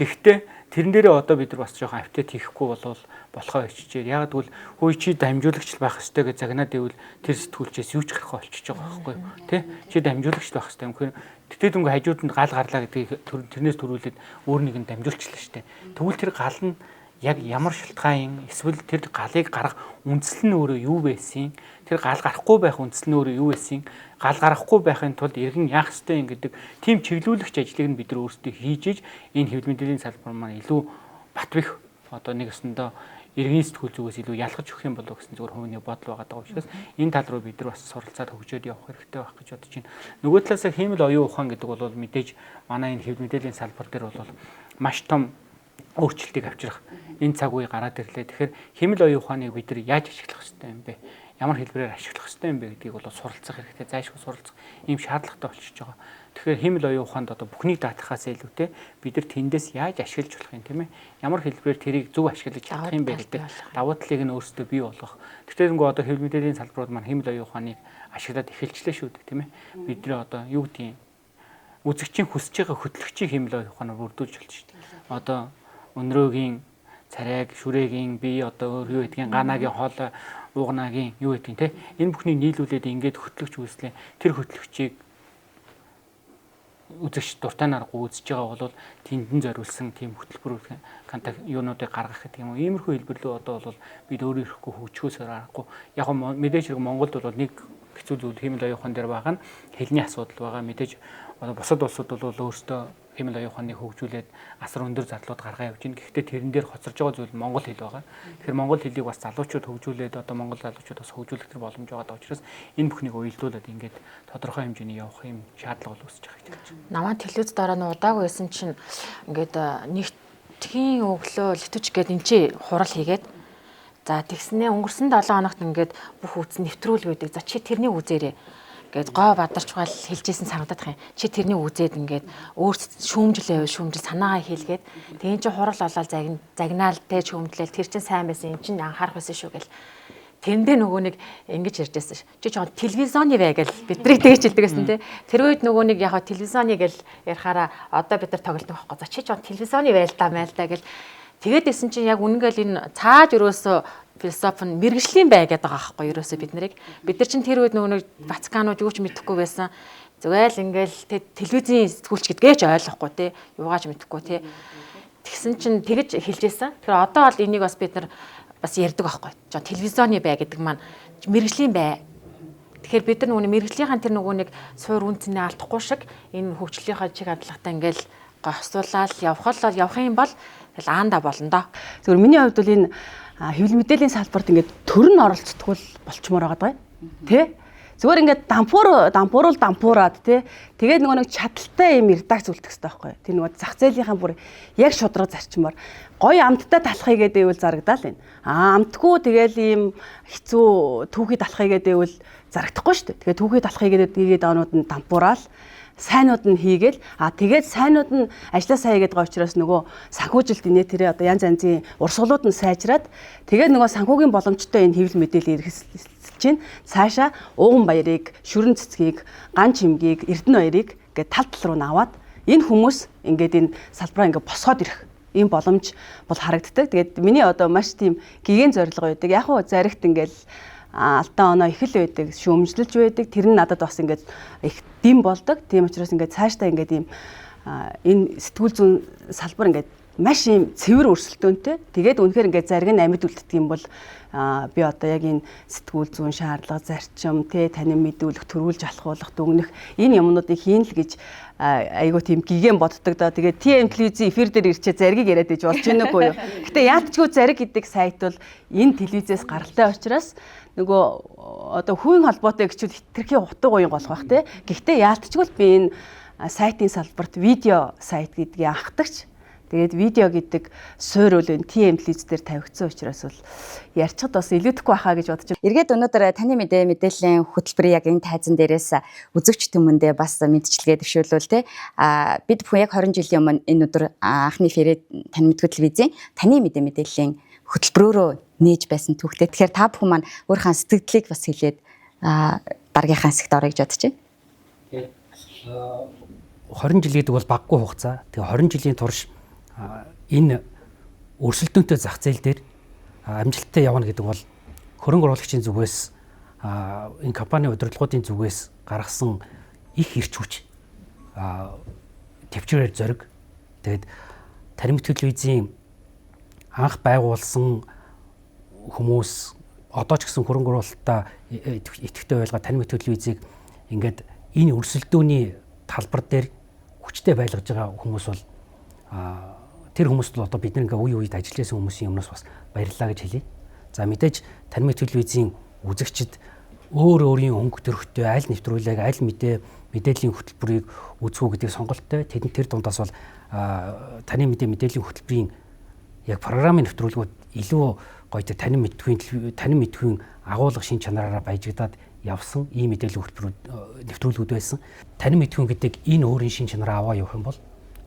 Гэхдээ тэрэн дээрээ одоо бид нар бас жоох авторитет хийхгүй болвол болохоо хичжээ. Яг тэгвэл хөөе чи дамжуулагч байх ёстой гэж загнаад ивэл тэр сэтгүүлчээс юу ч гарахгүй болчихж байгаа байхгүй юу те. Чи дамжуулагч байх ёстой юм хэрэг тэгтээ дүнгийн хажууданд гал гарлаа гэдгийг тэрнээс төрүүлээд өөр нэгэн дамжуулчлаа штэ. Тэгвэл тэр гал нь яг ямар шалтгаан эсвэл тэр галыг гарах үндсэл нь өөрөө юу байсан? Тэр гал гарахгүй байх үндсэл нь өөрөө юу байсан? Гал гарахгүй байхын тулд иргэн яах ёстой юм гэдэг тийм чиглүүлэгч ажлыг нь бид нар өөрсдөө хийж иж энэ хэвлэл мэдээллийн салбар маань илүү батбих одоо нэг өсөндөө иргэний сэтгүүл зүгээс илүү ялгаж өгөх юм болов гэсэн зүгээр хувийн бодол байгаа даа учраас энэ тал руу бид нар бас суралцаад хөгжөөд явах хэрэгтэй байх гэж бодож байна. Нөгөө талаас хиймэл оюун ухаан гэдэг бол мэдээж манай энэ хэвлэл мэдээллийн салбар дээр бол маш том өөрчлөлтийг авчрах энэ цаг үе гараад ирлээ. Тэгэхээр хэмэл оюун ухааныг бид нар яаж ашиглах ёстой юм бэ? Ямар хэлбэрээр ашиглах ёстой юм бэ гэдгийг бол суралцах хэрэгтэй, зайлшгүй суралцах ийм шаардлагатай болчихж байгаа. Тэгэхээр хэмэл оюун ухаанд одоо бүхнийг даатгахаас илүүтэй бид нар тэндээс яаж ашиглаж болох юм тийм ээ? Ямар хэлбэрээр тэрийг зөв ашиглаж чадах юм бэ гэдэг давуу талыг нь өөрсдөө бий болгох. Тэгэхээр нөгөө одоо хэвлэл мэдээллийн салбарууд маань хэмэл оюун ухааныг ашиглаад эхэлчлээ шүү дээ тийм ээ? Бид нар одоо юу гэдгийг үзэгчийн хүсэж байгаа хөтлөгчийн хэмэл оюун ухаанаар бүрдүүлж болж шүү дээ. Одоо өнрөөгийн царайг, шүрээгийн бие одоо өөр юу гэдгийг ганагийн хоол уугнагийн юу гэдгийг те энэ бүхнийг нийлүүлээд ингээд хөтлөгч үүслээ. Тэр хөтлөгчийг үзэгч дуртайнаар гүйцэж байгаа бол тэндэн зориулсан тийм хөтөлбөр контакт юунуудыг гаргах гэдэг юм уу. Иймэрхүү хэлбэрлүү одоо бол бид өөрөө ирэхгүй хөгжихөөсөөр аргагүй. Яг нь мэдээж хэрэг Монголд бол нэг хэцүү зүйл хэмэл оюун ухаан дээр байгаа нь хэлний асуудал байгаа. Мэдээж бусад улсууд бол өөрсдөө хэмэл оюун ухааныг хөгжүүлээд асар өндөр зарлууд гаргаа явж байна. Гэхдээ тэрэн дээр хоцорж байгаа зүйл монгол хэл байгаа. Тэгэхээр монгол хэлийг бас залуучууд хөгжүүлээд одоо монгол залуучууд бас хөгжүүлэх тэр боломж байгаа учраас энэ бүхнийг уялдуулаад ингээд тодорхой хэмжээний явах юм шаардлага бол үүсэж байгаа гэж байна. Намаа телевиз дараа нь удаагүй байсан чинь ингээд нэгтгэхийн өглөө литвч гээд энэ чи хурал хийгээд за тэгснээ өнгөрсөн 7 хоногт ингээд бүх үз нэвтрүүлэг үүдэг. За чи тэрнийг үзээрэй гээд гоо бадарч гал хэлжсэн санагдах юм. Чи тэрнийг үзээд ингээд өөрт шүүмжлээ шүүмжил санаагаа хийлгээд тэгин чи хурал олоод загнаал тэ шүүмжлээл тэр чин сайн байсан юм чин анхаарах байсан шүү гэл. Тэрэндээ нөгөө нэг ингэж ярьж байсан ш. Чи жоо телевизоны бай гэл бидний тэгж хэлдэг гэсэн тий. Тэр үед нөгөө нэг яг телевизоны гэл ярихаараа одоо бид нар тоглодог байхгүй. За чи жоо телевизоны байл та майл та гэл тэгээд исэн чинь яг үнэнгээл энэ цааж өрөөсө философи нь мэрэгжлийн бай гэдэг байгаа байхгүй ерөөсөө бид нар чинь тэр үед нөгөө Ватиканууд юу ч мэдэхгүй байсан. Зүгээр л ингээл телевизийн сэтгүүлч гэдгээч ойлгохгүй тий. Юугаач мэдэхгүй тий. Тэгсэн чинь тэгэж хэлжсэн. Тэгэхээр одоо бол энийг бас бид нар бас ярьдаг байхгүй. Жоо телевизоны бай гэдэг маань мэрэгжлийн бай. Тэгэхээр бид нар нөгөө мэрэгжлийнхэн тэр нөгөө нэг суур үнцнээ алдахгүй шиг энэ хөгжлийнхаа чиг хандлагатай ингээл госдуулаад явах юм бол аанда болно доо. Зөвхөн миний хувьд бол энэ хэвлэл мэдээллийн салбарт ингээд төр нь оролцдог болчмоор байгаа даа. Тэ? Зүгээр ингээд дампуураад тэ. Тэгээд нөгөө нэг чадaltaй юм редакц үлдэх хэрэгтэй байхгүй. Тэр нөгөө зах зээлийнхэн бүр яг шудраг зарчмаар гоё амттай талахыг гэдэвэл зарагдаал энэ. Амтгүй тэгэл ийм хэцүү түүхий талахыг гэдэвэл зарагдахгүй шүү дээ. Тэгээд түүхий талахыг гэдэг онууд нь дампуураал сайнууд нь хийгээл тэгээд сайнууд нь ажиллаа сайн хийгээд байгаа учраас нөгөө санхүүжилт инээ тэрэ одоо янз янзын урсгалууд нь сайжраад тэгээд нөгөө санхүүгийн боломжтой энэ хэвлэл мэдээлэл эрхэлж чинь цаашаа ууган баярыг, шүрэн цэцгийг, ган чимгийг, эрдэнэ баярыг ингээд тал тал руу наваад энэ хүмүүс ингээд энэ салбараа ингээд босгоод ирэх ийм боломж бол харагддаг. Тэгээд миний одоо маш тийм гэгэн зорилго байдаг. Яг уу заригт ингээд алтан оноо их л байдаг, шүүмжлэлж байдаг. Тэр нь надад бас ингээд их дэм болдог. Тийм учраас ингээд цаашдаа ингээд ийм энэ сэтгүүл зүйн салбар ингээд маш юм цэвэр өрсөлдөөнтэй. Тэгээд үнэхээр ингээд зариг нь амьд үлддэг юм бол би одоо яг энэ сэтгүүл зүүн шаардлага, зарчим, танин мэдүүлэх, төрүүлж алхуулах, дүгнэх энэ юмнуудыг хийн л гэж айгуу тийм гигэн боддог доо. Тэгээд TM телевизийн эфир дээр ирчээ заргийг яриад иж болж байна уу юу? Гэтэ яалтчгүй зариг гэдэг сайт бол энэ телевизээс гаралтай учраас нөгөө одоо хувийн холбоотой гिचүүд хитрхи утга уян болох бах те. Гэхдээ яалтчгүй би энэ сайтын салбарт видео сайт гэдгийг анхдагч. Тэгээд видео гэдэг суурь үл энэ TM телевиз дээр тавигдсан учраас бол ярьчихад бас илүүдэхгүй байхаа гэж бодож байна. Эргээд өнөөдөр таны мэдээллийн хөтөлбөрийг яг энэ тайзан дээрээс үзэгч түмэндээ бас мэдчилгээ дэвшүүлвэл те бид бүхэн яг 20 жилийн өмнө энэ өдөр анхны эфирээ тань мэдгүй телевизийн таны мэдээллийн хөтөлбөрөөрөө нээж байсан түүхтэй. Тэгэхээр та бүхэн маань өөрийнхөө сэтгэлдлийг бас хэлээд даргийнхаа хэсэгт орё гэж бодож байна. 20 жил гэдэг бол баггүй хугацаа. Тэгээ 20 жилийн турш энэ өрсөлдөөнтэй зах зээл дээр амжилттай явна гэдэг бол хөрөнгө оруулагчийн зүгээс энэ компани удирдлагуудын зүгээс гаргасан их эрч хүч төвчрээр зориг. Тэгээд Тарим телевизийн анх байгуулсан хүмүүс одоо ч гэсэн хөрөнгө оруулалтаа идэвхтэй байлгаа Тарим телевизийг ингээд энэ өрсөлдөөний талбар дээр хүчтэй байлгаж байгаа хүмүүс бол тэр хүмүүст бол одоо бид нэг үе үед ажиллаж байсан хүмүүсийн өмнөөс бас баярлалаа гэж хэлье. За мэдээж Тарим телевизийн үзэгчид өөр өөрийн өнгө төрхтэй аль нэвтрүүлэг, аль мэдээллийн хөтөлбөрийг үзэх үү гэдэг сонголттой. Тэр дундаас бол Тарим мэдээллийн хөтөлбөрийн яг програмын нэвтрүүлгүүд илүү гоё Тарим мэдхийн агуулга шин чанараараа баяжигдаад явсан ийм мэдээллийн нэвтрүүлгүүд байсан. Тарим мэдхийн гэдэг энэ өөрийн шин чанараа аваа явах юм бол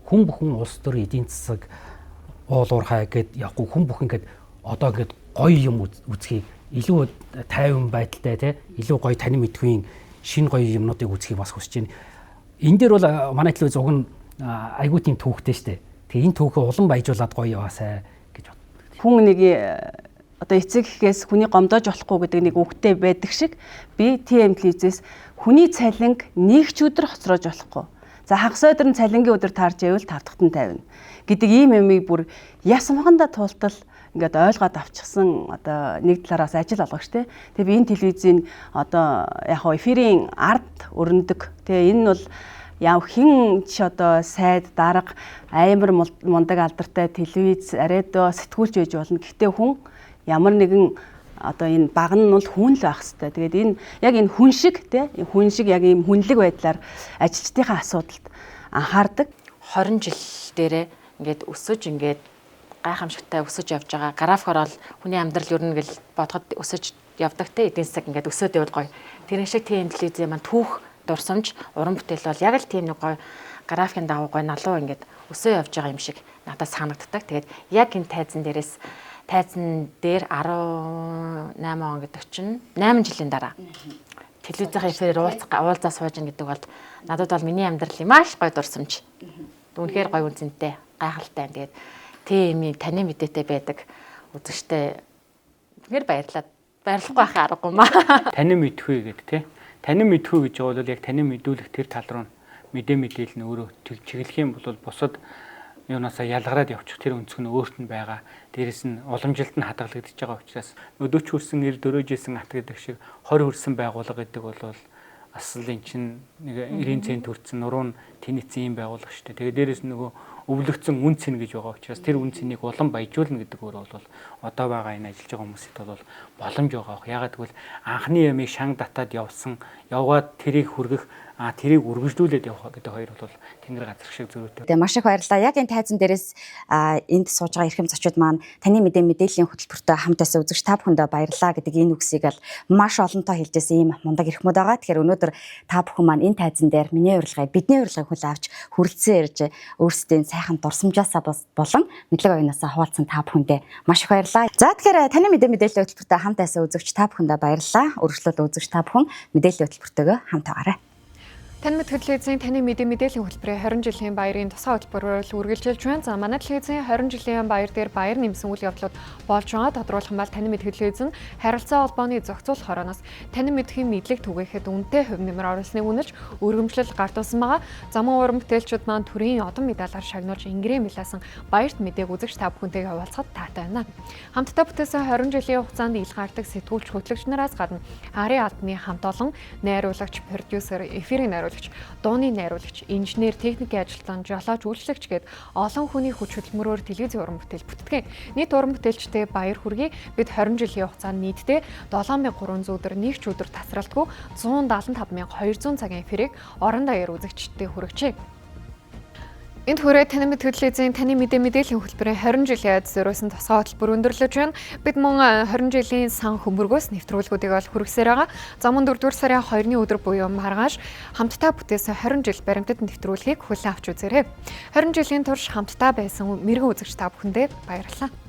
хүн бүхэн улс төр эдийн засаг уулуурхай гэд явахгүй хүн бүхэн гэд одоо гэд гоё юм үзхийг илүү тайван байдалтай те илүү гоё Тарим мэдхийн шин гоё юмнуудыг үзхийг бас хүсэж байна. Энэ дээр бол манай телевиз уг нь айгуу тийм түүхтэй штэ. Тэгээ энэ түүхээ улам баяжуулаад гоё яваасай гэж боддог. Хүн нэг одоо эцэг гэхээс хүний гомдоож болохгүй гэдэг нэг үгтэй байдаг шиг би TM телевизээс хүний цалинг нэг ч өдөр хоцроож болохгүй. За хагас өдөр нь цалингийн өдөр таарч байвал тавдагт нь тавина гэдэг ийм юмыг бүр ясмаханда туултал ингээд ойлгоод авчихсан одоо нэг талаараас ажил олгогч те. Тэгээ би энэ телевизийн одоо яг хоо эфирийн ард өрнөдөг. Тэгээ энэ нь бол яв хин ч одоо сайд дарга амар мундаг алдартай телевиз ариадо сэтгүүлч байж болно. Гэхдээ хүн ямар нэгэн одоо энэ баг нь бол хүн л байх хэвээр. Тэгээд энэ яг энэ хүн шиг те хүн шиг яг ийм хүнлэг байдлаар ажилчдынхаа асуудалд анхаардаг. 20 жил дээрээ ингээд өсөж ингээд гайхамшигтай өсөж явж байгаа. Графикоор бол хүний амьдрал юу нэгэл бодоход өсөж явдаг те эдийн засаг ингээд өсөөд явал гоё. Тэр шиг TM телевизийн маань түүх дурсамж уран бүтээл бол яг л тийм нэг гоё графикын дагуу гоё налуу ингээд өсөө явж байгаа юм шиг надад санагддаг. Тэгээд яг энэ тайзан дээр 18 он гэдэг чинь 8 жилийн дараа телевизийн эфирээр уулзаа сууж ин гэдэг бол надад бол миний амьдралын маш гоё дурсамж. Үнэхээр гоё үнцэнтэй, гайхалтай. Тэгээд TM-ийн таны мэдээтэй байдаг үзэгчтэй үнэхээр баярлахгүй байхаа аргагүй маа. Танин мэдхүй гэдэг тий. Танин мэдхүй гэж бол яг танин мэдүүлэх тэр тал руу мэдээлэл нь өөрөө чиглэх юм бол бусад юунаасаа ялгараад явчих тэр өнцг нь өөрт нь байгаа. Дээрэс нь уламжилт нь хадгалагдаж байгаа учраас өдөөч хүрсэн эр дөрөөжсэн ат гэдэг шиг 20 хүрсэн байгууллага гэдэг бол аслын чинь нэг 90 цент хүрсэн нуруу нь тэнэцсэн юм байгууллага шүү дээ. Тэгээ дээрэс нь нөгөө өвлөгдсөн үн цэн гэж байгаа учраас тэр үн цэнийг улам баяжуулна гэдэг өөр бол одоо байгаа энэ ажиллаж байгаа хүмүүсд бол боломж байгаа. Ягаад гэвэл анхны ямыг шанг татаад явгаад тэрийг хүргэх тэрийг үргэлжлүүлээд явах гэдэг хоёр бол тэнгэр газар шиг зөрүүтэй. Тэгээ маш их баярлалаа. Яг энэ тайзан дээрээс энд сууж байгаа эрхэм зочид маань таны мэдээллийн хөтөлбөртөө хамтаас үзэгч та бүхэндээ баярлалаа гэдэг энэ үгсийг л маш олонтоо хэлжсэн ийм мундаг эрхмүүд байгаа. Тэгэхээр өнөөдөр та бүхэн маань энэ тайзан дээр миний урилгыг бидний урилгыг хүлээн авч хүрэлцэн ирж өөрсдийн сайхан дурсамжаасаа болон мэдлэг оюунасаа хуваалцсан та бүхэндээ маш их баярлалаа. За тэгэхээр таны мэдээллийн хөтөлбөртөө хамтаас үзэгч та бүхэндээ баярлалаа. Өргөжлөл үзэгч та бүхэн мэдээллийн хөтөлбөртөөгөө хамт байгаарай. Тань мэд телевизийн таны мэдээллийн хөтөлбөрийн 20 жилийн баярын тусгай хөтөлбөрөөр үргэлжилж байна. За манай телевизийн 20 жилийн баяр дээр баяр нэмсэн үйл явдлууд болж байгаа. Тодруулах нь бол таны мэд телевизэн харилцаа холбооны зохицуулах хороноос таны мэдхийн мэдлэг түгээхэд үнэтэй хөв нэмэр оруулсныг үнэлж өргөмжлөл гартуулсан байгаа. Замун уран бүтээлчид маань төрийн одон медалаар шагнуулж ингэрээ мэлээсэн баярт мэдээг үзэгч та бүхэнтэйгээ хуваалцахад таатай байна. Хамтдаа бүтээсэн 20 жилийн хугацаанд ил гардаг сэтгүүлч хөтлөгч нараас гадна Арын албаны хамт олон найруулагч, продюсер, эфирийн найруулагч, дууны найруулагч, инженер, техникийн ажилтан, жолооч, үйлчлэгч гээд олон хүний хүч хөдөлмөрөөр телевизийн уран бүтээл бүтдэг. Нийт уран бүтээлчтэй баяр хүргэе. Бид 20 жилийн хугацаанд нийтдээ 7300 өдөр нэг ч өдөр тасралтгүй 175200 цагийн эфирийг орон даяар үзэгчдэд хүргэжээ. Энд хүрээ таны мэд телевизийн таны мэдээллийн хөтөлбөрийн 20 жилийн зориулсан тусгай хөтөлбөр өндөрлөж байна. Бид мөн 20 жилийн сан хөмөргөөс нэвтрүүлгүүдийг ол хүргэсээр байгаа. За мөн 4-р сарын 2-ны өдөр буюу маргааш хамтдаа бүтээсэн 20 жил баримтат нэвтрүүлгийг хүлээн авч үзээрэй. 20 жилийн турш хамтдаа байсан мэрэгэн үзэгч та бүхэндээ баярлалаа.